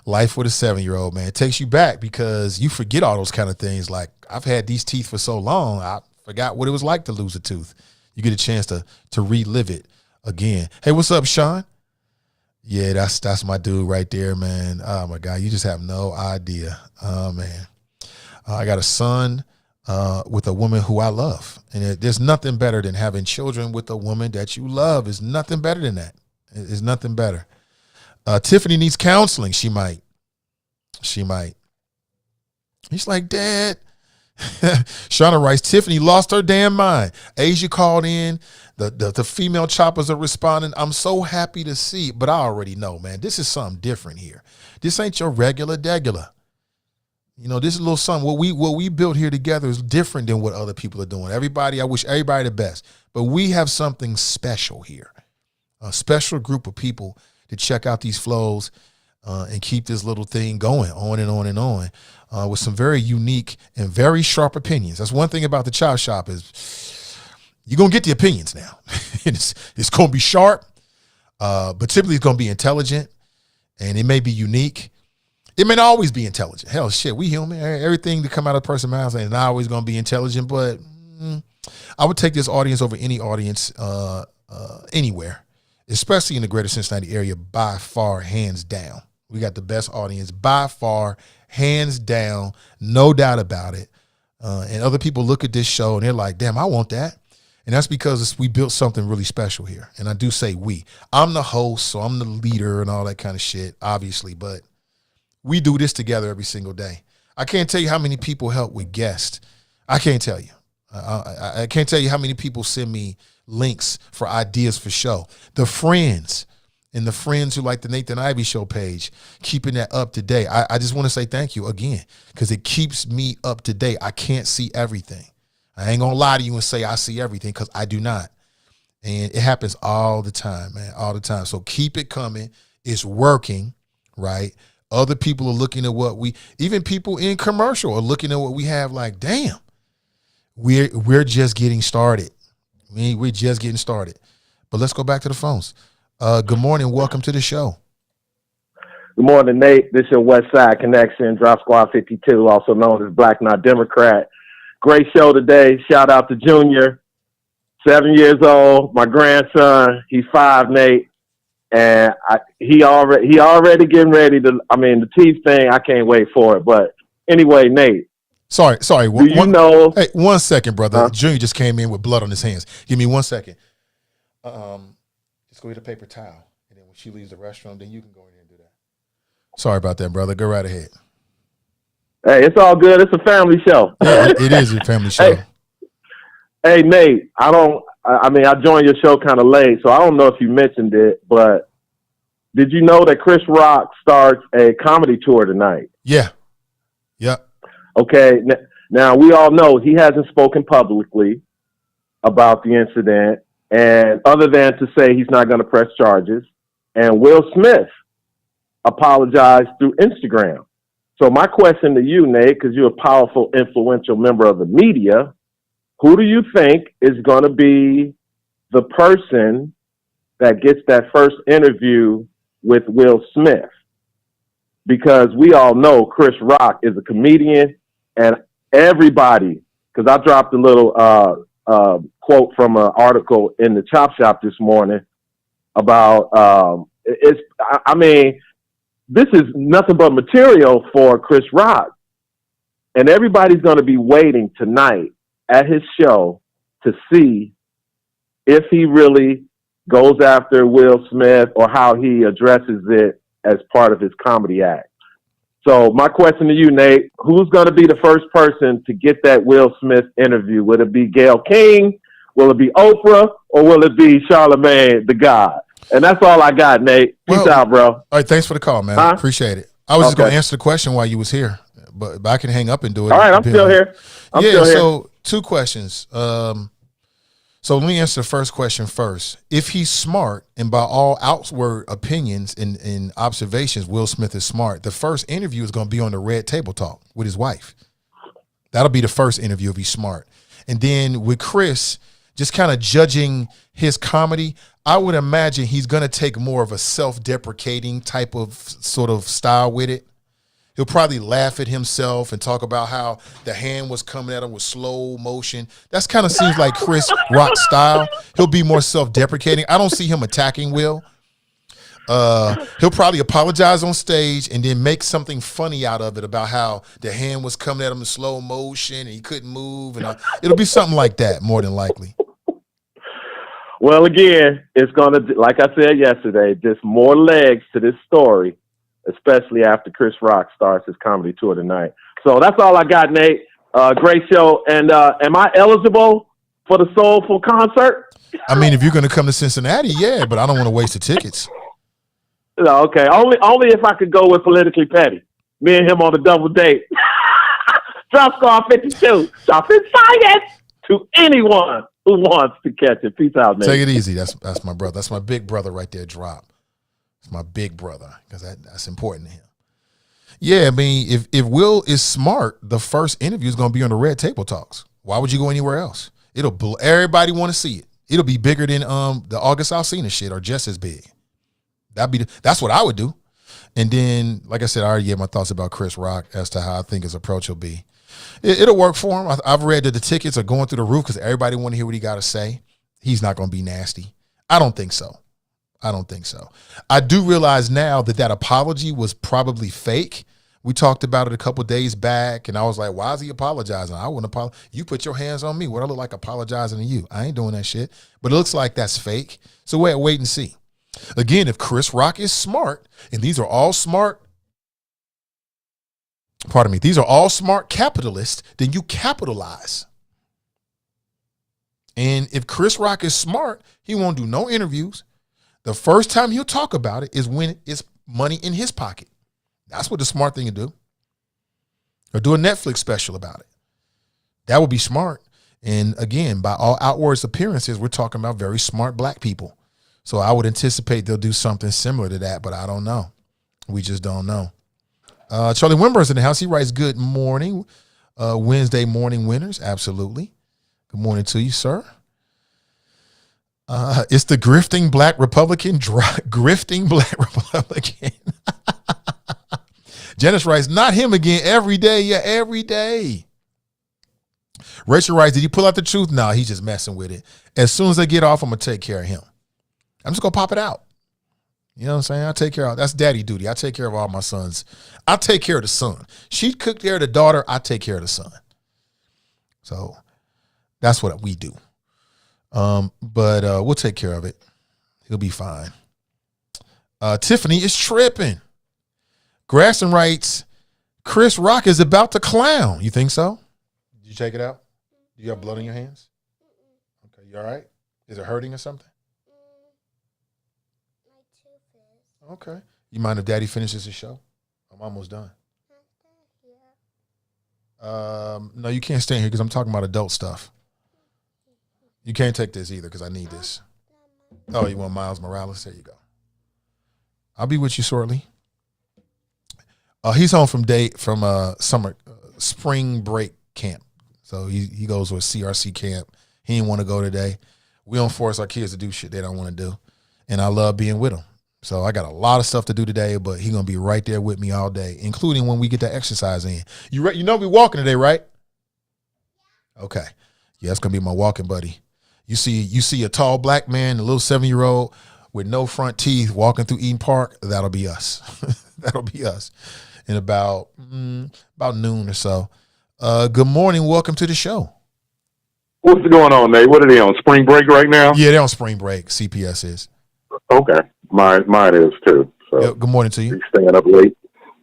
[SPEAKER 1] Life with a 7-year-old, man. It takes you back because you forget all those kind of things. Like, I've had these teeth for so long, I forgot what it was like to lose a tooth. you get a chance to relive it again. Hey, what's up, Sean? Yeah, that's my dude right there, man. Oh my God, you just have no idea. Oh man, I got a son with a woman who I love, and there's nothing better than having children with a woman that you love. There's nothing better than that. It's nothing better. Tiffany needs counseling. She might. He's like, Dad. Shauna writes, Tiffany lost her damn mind. Asia called in. The female choppers are responding. I'm so happy to see, but I already know, man, this is something different here. This ain't your regular degular. You know, this is a little something. What we built here together is different than what other people are doing. I wish everybody the best, but we have something special here. A special group of people to check out these flows and keep this little thing going on and on and on with some very unique and very sharp opinions. That's one thing about the Chop Shop is you're going to get the opinions now. It's going to be sharp, but typically it's going to be intelligent, and it may be unique. It may not always be intelligent. Hell, shit, we human. Everything that come out of a person's mouth ain't not always going to be intelligent, but I would take this audience over any audience anywhere, especially in the greater Cincinnati area, by far, hands down. We got the best audience by far, hands down, no doubt about it. And other people look at this show and they're like, damn, I want that. And that's because we built something really special here. And I do say we. I'm the host, so I'm the leader and all that kind of shit, obviously. But we do this together every single day. I can't tell you how many people help with guests. I can't tell you. I can't tell you how many people send me links for ideas for show. The friends and the friends who like the Nathan Ivey Show page, keeping that up to date. I just want to say thank you again because it keeps me up to date. I can't see everything. I ain't going to lie to you and say I see everything because I do not. And it happens all the time, man, all the time. So keep it coming. It's working, right? Other people are looking at even people in commercial are looking at what we have like, damn, we're just getting started. We're just getting started. But let's go back to the phones. Good morning. Welcome to the show.
[SPEAKER 8] Good morning, Nate. This is your West Side Connection, Drop Squad 52, also known as Black Not Democrat. Great show today. Shout out to Junior, 7 years old. My grandson, he's 5, Nate. And he already getting ready to, the teeth thing, I can't wait for it. But anyway, Nate.
[SPEAKER 1] Sorry. Hey, 1 second, brother.
[SPEAKER 8] Huh?
[SPEAKER 1] Junior just came in with blood on his hands. Give me 1 second. Just go get a paper towel. And then when she leaves the restroom, then you can go in there and do that. Sorry about that, brother. Go right ahead.
[SPEAKER 8] Hey, it's all good. It's a family show.
[SPEAKER 1] Yeah, it is a family show.
[SPEAKER 8] Hey, Nate, I joined your show kind of late, so I don't know if you mentioned it, but did you know that Chris Rock starts a comedy tour tonight?
[SPEAKER 1] Yeah. Yep.
[SPEAKER 8] Okay. Now, we all know he hasn't spoken publicly about the incident, and other than to say he's not going to press charges, and Will Smith apologized through Instagram. So my question to you, Nate, because you're a powerful, influential member of the media, who do you think is going to be the person that gets that first interview with Will Smith? Because we all know Chris Rock is a comedian, and everybody, because I dropped a little quote from an article in the Chop Shop this morning about, this is nothing but material for Chris Rock. And everybody's going to be waiting tonight at his show to see if he really goes after Will Smith or how he addresses it as part of his comedy act. So my question to you, Nate, who's going to be the first person to get that Will Smith interview? Will it be Gayle King? Will it be Oprah? Or will it be Charlamagne the God? And that's all I got, Nate. Peace out, bro.
[SPEAKER 1] All right, thanks for the call, man. Appreciate it. I was just going to answer the question while you was here, but I can hang up and do it.
[SPEAKER 8] All right, I'm still here.
[SPEAKER 1] So 2 questions. So let me answer the first question first. If he's smart, and by all outward opinions and observations, Will Smith is smart, the first interview is going to be on the Red Table Talk with his wife. That'll be the first interview if he's smart. And then with Chris, just kind of judging his comedy, I would imagine he's going to take more of a self-deprecating type of sort of style with it. He'll probably laugh at himself and talk about how the hand was coming at him with slow motion. That's kind of seems like Chris Rock's style. He'll be more self-deprecating. I don't see him attacking Will. He'll probably apologize on stage and then make something funny out of it about how the hand was coming at him in slow motion and he couldn't move. And it'll be something like that, more than likely.
[SPEAKER 8] Well, again, it's going to, like I said yesterday, just more legs to this story, especially after Chris Rock starts his comedy tour tonight. So that's all I got, Nate. Great show. And am I eligible for the Soulful concert?
[SPEAKER 1] I mean, if you're going to come to Cincinnati, yeah, but I don't want to waste the tickets.
[SPEAKER 8] No, okay. Only if I could go with Politically Petty. Me and him on a double date. Drop Scar 52. Drop in science to anyone who wants to catch it. Peace out, man.
[SPEAKER 1] Take it easy. That's my brother. That's my big brother right there, Drop. It's my big brother because that's important to him. Yeah, I mean, if Will is smart, the first interview is going to be on the Red Table Talks. Why would you go anywhere else? Everybody want to see it. It'll be bigger than the August Alsina shit or just as big. That's what I would do. And then, like I said, I already gave my thoughts about Chris Rock as to how I think his approach will be. It'll work for him. I've read that the tickets are going through the roof because everybody want to hear what he got to say. He's not going to be nasty. I don't think so. I do realize now that apology was probably fake. We talked about it a couple days back, and I was like, why is he apologizing? I wouldn't apologize. You put your hands on me. What I look like apologizing to you? I ain't doing that shit. But it looks like that's fake. So wait and see. Again, if Chris Rock is smart, and these are all smart capitalists, then you capitalize. And if Chris Rock is smart, he won't do no interviews. The first time he'll talk about it is when it's money in his pocket. That's what the smart thing to do. Or do a Netflix special about it. That would be smart. And again, by all outwards appearances, we're talking about very smart black people. So I would anticipate they'll do something similar to that, but I don't know. We just don't know. Charlie Wimber's in the house. He writes, good morning. Wednesday morning winners. Absolutely. Good morning to you, sir. It's the grifting black Republican. Grifting black Republican. Janice writes, not him again. Every day. Yeah, every day. Rachel writes, did he pull out the truth? No, he's just messing with it. As soon as I get off, I'm going to take care of him. I'm just going to pop it out. You know what I'm saying? I take care of, that's daddy duty. I take care of all my sons. I take care of the son. She took care of the daughter. I take care of the son. So that's what we do. But we'll take care of it. He'll be fine. Tiffany is tripping. Grasson writes, Chris Rock is about to clown. You think so? Did you check it out? Do you have blood on your hands? Okay, you all right? Is it hurting or something? Okay. You mind if Daddy finishes his show? I'm almost done. No, you can't stay in here because I'm talking about adult stuff. You can't take this either because I need this. Oh, you want Miles Morales? There you go. I'll be with you shortly. He's home from spring break camp. So he goes to a CRC camp. He didn't want to go today. We don't force our kids to do shit they don't want to do. And I love being with them. So I got a lot of stuff to do today, but he's going to be right there with me all day, including when we get that exercise in. You know we walking today, right? Okay. Yeah, that's going to be my walking buddy. You see a tall black man, a little 7-year-old with no front teeth walking through Eden Park, that'll be us. That'll be us in about noon or so. Good morning. Welcome to the show.
[SPEAKER 9] What's going on, Nate? What are they on, spring break right now?
[SPEAKER 1] Yeah, they're on spring break. CPS is.
[SPEAKER 9] Okay. Mine is too. So
[SPEAKER 1] yeah, good morning to you.
[SPEAKER 9] He's staying up late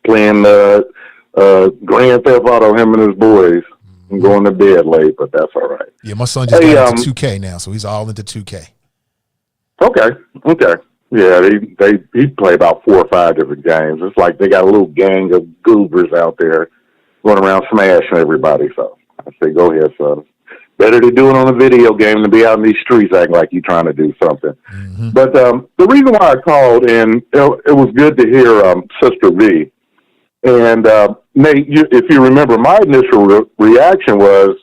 [SPEAKER 9] playing Grand Theft Auto, him and his boys. I'm going to bed late, but that's all right.
[SPEAKER 1] Yeah, my son just got into 2K now, so he's all into 2K.
[SPEAKER 9] Okay. Yeah, he play about 4 or 5 different games. It's like they got a little gang of goobers out there going around smashing everybody. So I say, go ahead, son. Better to do it on a video game than be out in these streets acting like you're trying to do something. Mm-hmm. But the reason why I called, and it was good to hear Sister V. And Nate, if you remember, my initial reaction was,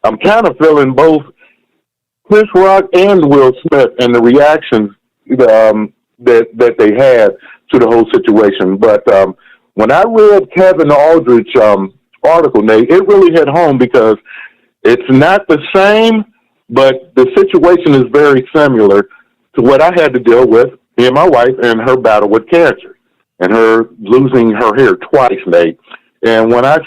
[SPEAKER 9] I'm kind of feeling both Chris Rock and Will Smith and the reactions that they had to the whole situation. But when I read Kevin Aldridge article, Nate, it really hit home because it's not the same, but the situation is very similar to what I had to deal with, me and my wife, and her battle with cancer and her losing her hair twice, Nate. And when I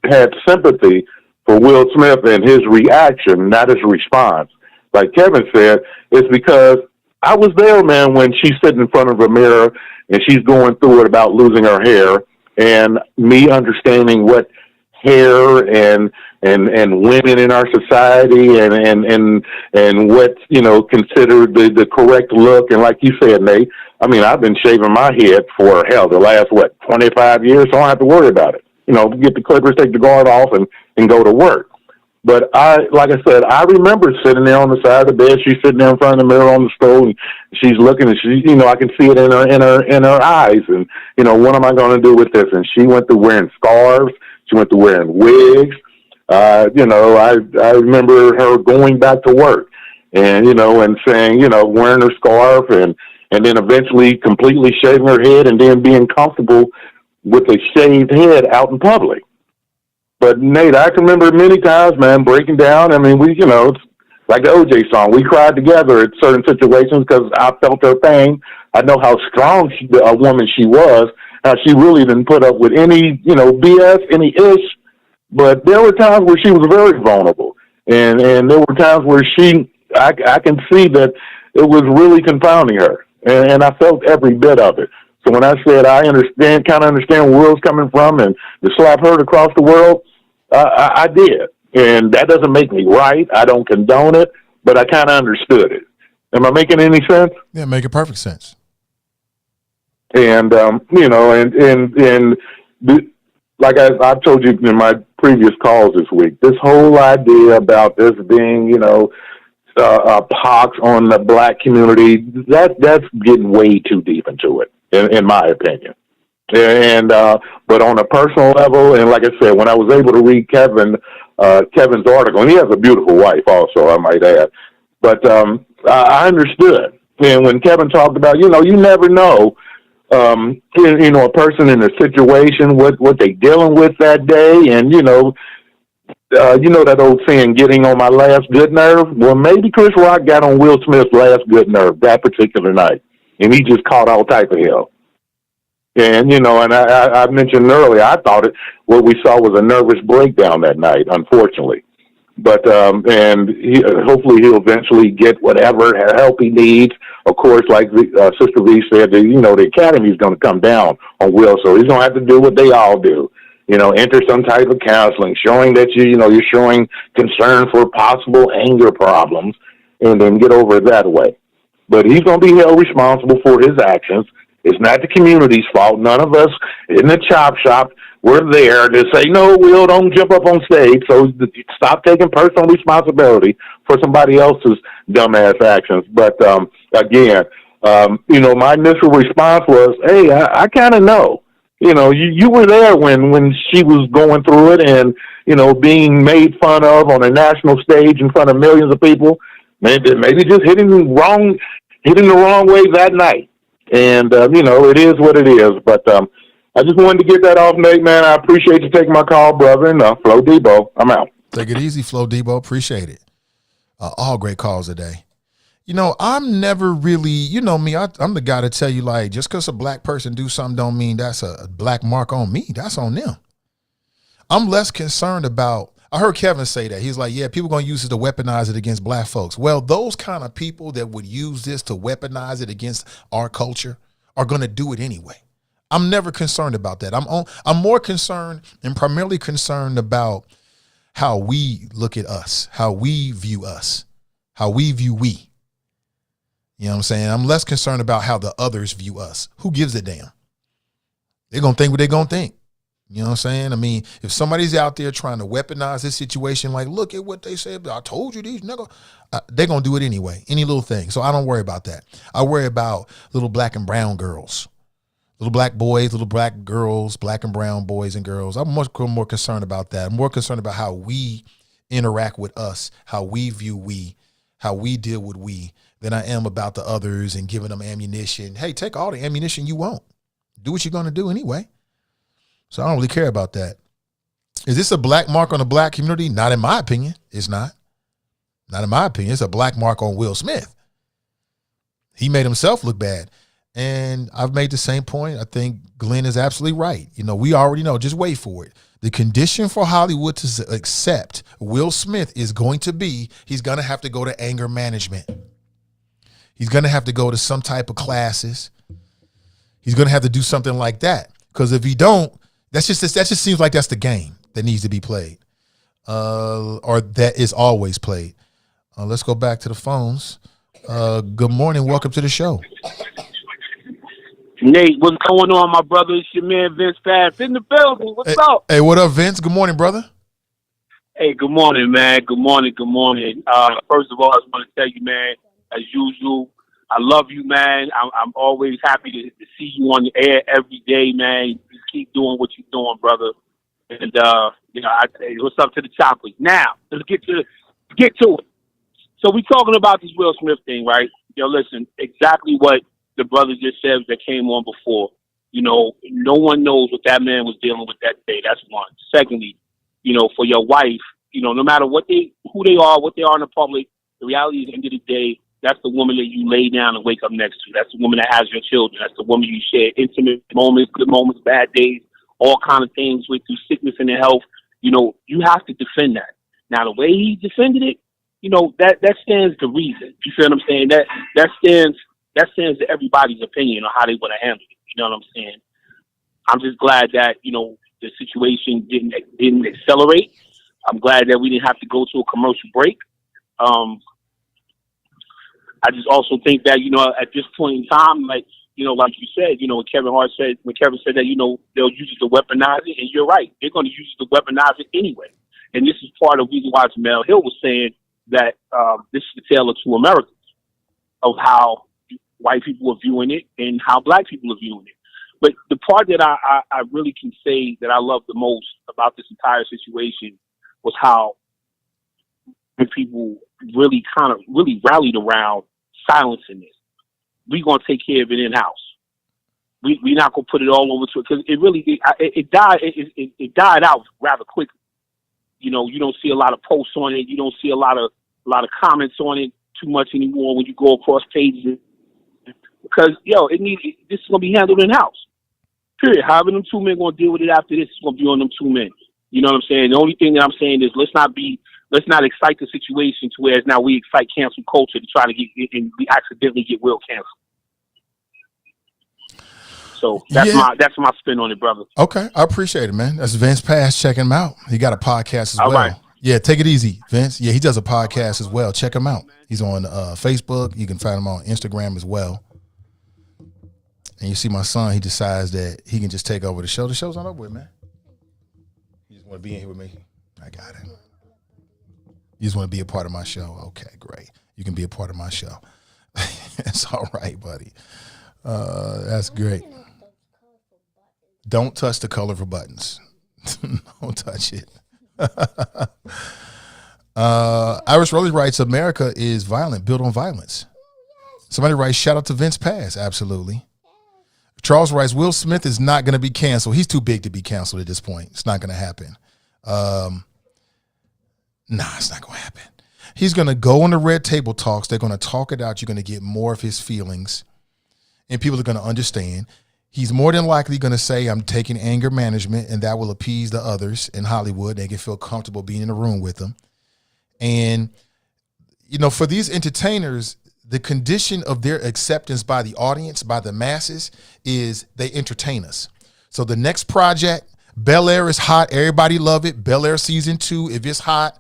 [SPEAKER 9] had sympathy for Will Smith and his reaction, not his response, like Kevin said, it's because I was there, man, when she's sitting in front of a mirror and she's going through it about losing her hair, and me understanding what hair and women in our society and what's, you know, considered the correct look. And like you said, Nate, I mean, I've been shaving my head for the last 25 years, so I don't have to worry about it. You know, get the clippers, take the guard off, and go to work. But like I said, I remember sitting there on the side of the bed. She's sitting there in front of the mirror on the stove, and she's looking, and I can see it in her eyes. And, you know, what am I going to do with this? And she went through wearing scarves. She went through wearing wigs. You know, I remember her going back to work and, you know, and saying, you know, wearing her scarf and then eventually completely shaving her head and then being comfortable with a shaved head out in public. But Nate, I can remember many times, man, breaking down. I mean, we, you know, it's like the OJ song. We cried together at certain situations because I felt her pain. I know how strong a woman she was. How she really didn't put up with any, you know, BS, any ish. But there were times where she was very vulnerable, and there were times where I can see that it was really confounding her, and I felt every bit of it. So when I said I kind of understand where Will's coming from, and to slap her across the world, I did. And that doesn't make me right. I don't condone it, but I kind of understood it. Am I making any sense?
[SPEAKER 1] Yeah, making perfect sense.
[SPEAKER 9] And, you know, and like I've told you in my previous calls this week, this whole idea about this being, you know, a pox on the black community, that's getting way too deep into it, in my opinion. And but on a personal level, and like I said, when I was able to read Kevin's article, and he has a beautiful wife also, I might add, but I understood. And when Kevin talked about, you know, you never know, you know, a person in a situation, what they dealing with that day, and you know that old saying, getting on my last good nerve. Well, maybe Chris Rock got on Will Smith's last good nerve that particular night, and he just caught all type of hell. And, you know, and I mentioned earlier, I thought what we saw was a nervous breakdown that night, unfortunately. But, hopefully he'll eventually get whatever help he needs. Of course, like Sister V said, you know, the Academy's going to come down on Will, so he's going to have to do what they all do. You know, enter some type of counseling, showing that you're showing concern for possible anger problems, and then get over it that way. But he's going to be held responsible for his actions. It's not the community's fault. None of us in the chop shop were there to say, no, Will, don't jump up on stage. So stop taking personal responsibility for somebody else's dumbass actions. But again, you know, my initial response was, hey, I kind of know. You know, you were there when she was going through it and, you know, being made fun of on a national stage in front of millions of people. Maybe just hitting the wrong way that night. And, you know, it is what it is. But I just wanted to get that off, Nate, man. I appreciate you taking my call, brother. And Flo Debo, I'm out.
[SPEAKER 1] Take it easy, Flo Debo. Appreciate it. All great calls today. You know, I'm never really, you know me, I'm the guy to tell you, like, just because a black person do something don't mean that's a black mark on me. That's on them. I'm less concerned about, I heard Kevin say that. He's like, yeah, people going to use it to weaponize it against black folks. Well, those kind of people that would use this to weaponize it against our culture are going to do it anyway. I'm never concerned about that. I'm more concerned and primarily concerned about how we look at us, how we view us, how we view we. You know what I'm saying? I'm less concerned about how the others view us. Who gives a damn? They're going to think what they're going to think. You know what I'm saying? I mean, if somebody's out there trying to weaponize this situation, like, look at what they said, I told you these niggas, they're going to do it anyway, any little thing. So I don't worry about that. I worry about little black and brown girls, little black boys, little black girls, black and brown boys and girls. I'm much more concerned about that. I'm more concerned about how we interact with us, how we view we, how we deal with we, than I am about the others and giving them ammunition. Hey, take all the ammunition you want. Do what you're going to do anyway. So I don't really care about that. Is this a black mark on the black community? Not in my opinion. It's not. Not in my opinion. It's a black mark on Will Smith. He made himself look bad. And I've made the same point. I think Glenn is absolutely right. You know, we already know. Just wait for it. The condition for Hollywood to accept Will Smith is going to be he's going to have to go to anger management. He's going to have to go to some type of classes. He's going to have to do something like that. Because if he don't, that just seems like that's the game that needs to be played, or that is always played. Let's go back to the phones. Good morning. Welcome to the show.
[SPEAKER 10] Nate, what's going on, my brother? It's your man, Vince Pass, in the building. What's up?
[SPEAKER 1] Hey, what up, Vince? Good morning, brother.
[SPEAKER 10] Hey, good morning, man. Good morning. First of all, I just want to tell you, man, as usual, I love you, man. I'm always happy to see you on the air every day, man. Just keep doing what you're doing, brother. And, what's up to the choppers? Now, let's get to it. So we talking about this Will Smith thing, right? Yo, listen, exactly what the brother just said that came on before. You know, no one knows what that man was dealing with that day. That's one. Secondly, you know, for your wife, you know, no matter who they are in the public, the reality is, at the end of the day, that's the woman that you lay down and wake up next to. That's the woman that has your children. That's the woman you share intimate moments, good moments, bad days, all kind of things with, through sickness and health. You know, you have to defend that. Now, the way he defended it, you know, that stands to reason. You feel what I'm saying? That stands to everybody's opinion on how they want to handle it. You know what I'm saying? I'm just glad that, you know, the situation didn't accelerate. I'm glad that we didn't have to go to a commercial break. I just also think that, you know, at this point in time, like, you know, like you said, you know, when Kevin said that, you know, they'll use it to weaponize it, and you're right. They're going to use it to weaponize it anyway. And this is part of the reason why Jamel Hill was saying that this is the tale of two Americas, of how white people are viewing it and how black people are viewing it. But the part that I really can say that I love the most about this entire situation was how people really rallied around silencing this. We're going to take care of it in-house. We're not going to put it all over to it, because it died out rather quickly. You know, you don't see a lot of posts on it. You don't see a lot of comments on it too much anymore when you go across pages, because this is going to be handled in-house. Period. However them two men going to deal with it after this, it's going to be on them two men. You know what I'm saying? The only thing that I'm saying is let's not excite the situation to where now we excite cancel culture to try to get and we accidentally get Will canceled. So that's my spin on it, brother.
[SPEAKER 1] Okay, I appreciate it, man. That's Vince Pass. Check him out. He got a podcast as well.
[SPEAKER 10] Right.
[SPEAKER 1] Yeah, take it easy, Vince. Yeah, he does a podcast as well. Check him out. He's on Facebook. You can find him on Instagram as well. And you see my son, he decides that he can just take over the show. The show's not over with, man. You just want to be in here with me? I got it. You just want to be a part of my show? Okay, great. You can be a part of my show. It's all right, buddy. That's great. Don't touch the colorful buttons. Don't touch it. Iris Rowley writes, America is violent, built on violence. Somebody writes, shout out to Vince Pass. Absolutely. Charles writes, Will Smith is not going to be canceled. He's too big to be canceled at this point. It's not going to happen. It's not going to happen. He's going to go on the Red Table Talks. They're going to talk it out. You're going to get more of his feelings, and people are going to understand. He's more than likely going to say, I'm taking anger management, and that will appease the others in Hollywood. They can feel comfortable being in a room with him. And, you know, for these entertainers, the condition of their acceptance by the audience, by the masses, is they entertain us. So the next project, Bel Air is hot. Everybody love it. Bel Air season 2, if it's hot,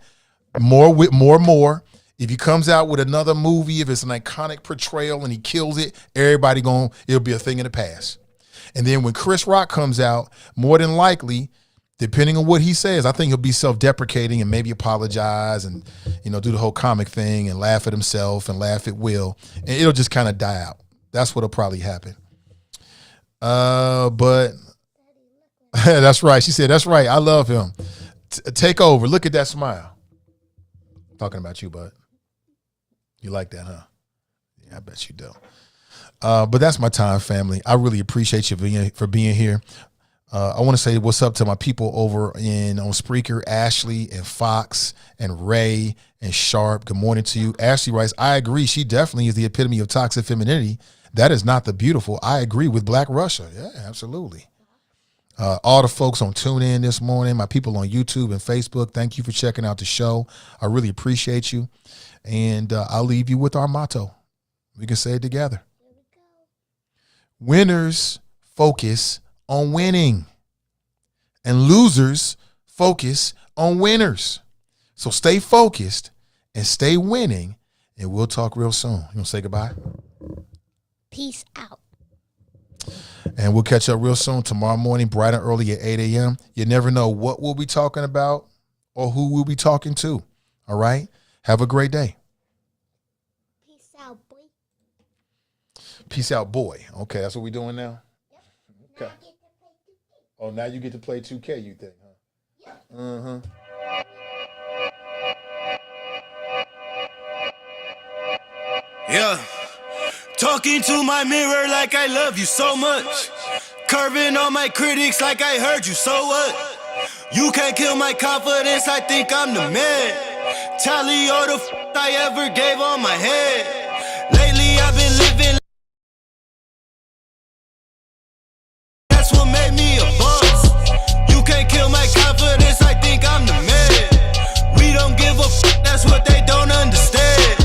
[SPEAKER 1] more. If he comes out with another movie, if it's an iconic portrayal and he kills it, it'll be a thing in the past. And then when Chris Rock comes out, more than likely, depending on what he says, I think he'll be self-deprecating and maybe apologize and, you know, do the whole comic thing and laugh at himself and laugh at Will. And it'll just kind of die out. That's what'll probably happen. But that's right. She said, that's right. I love him. Take over. Look at that smile. Talking about you, bud. You like that, huh? Yeah, I bet you do. But that's my time, family. I really appreciate you for being here. I want to say what's up to my people over on Spreaker, Ashley and Fox and Ray and Sharp. Good morning to you. Ashley writes, I agree. She definitely is the epitome of toxic femininity. That is not the beautiful. I agree with Black Russia. Yeah, absolutely. All the folks on TuneIn this morning, my people on YouTube and Facebook, thank you for checking out the show. I really appreciate you. And I'll leave you with our motto. We can say it together. Winners focus on winning, and losers focus on winners. So stay focused and stay winning, and we'll talk real soon. You want to say goodbye?
[SPEAKER 7] Peace out.
[SPEAKER 1] And we'll catch up real soon tomorrow morning, bright and early at 8 a.m. You never know what we'll be talking about or who we'll be talking to. All right? Have a great day.
[SPEAKER 7] Peace out, boy.
[SPEAKER 1] Peace out, boy. Okay, that's what we're doing now?
[SPEAKER 7] Yep.
[SPEAKER 1] Okay. Oh, now you get to play 2K, you think, huh?
[SPEAKER 7] Yep.
[SPEAKER 1] Uh-huh.
[SPEAKER 11] Yeah. Talking to my mirror like I love you so much. Curving on my critics like I heard you, so what? You can't kill my confidence, I think I'm the man. Tally all the I ever gave on my head. Lately I've been living. That's what made me a boss. You can't kill my confidence, I think I'm the man. We don't give a that's what they don't understand.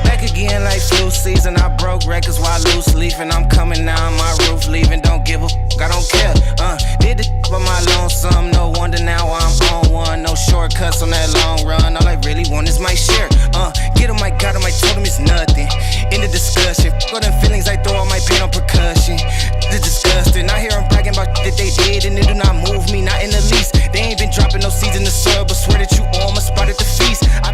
[SPEAKER 11] Back again like flu season. I broke records while loose leafing. I'm coming down my roof, leaving. Don't give a I don't care. Did the by my lonesome. No wonder now I'm on one. No shortcuts on that long run. All I really want is my share. Get on my God, I told him it's nothing. In the discussion, all them feelings I throw all my pain on percussion. It's disgusting. I hear them bragging about that they did and they do not.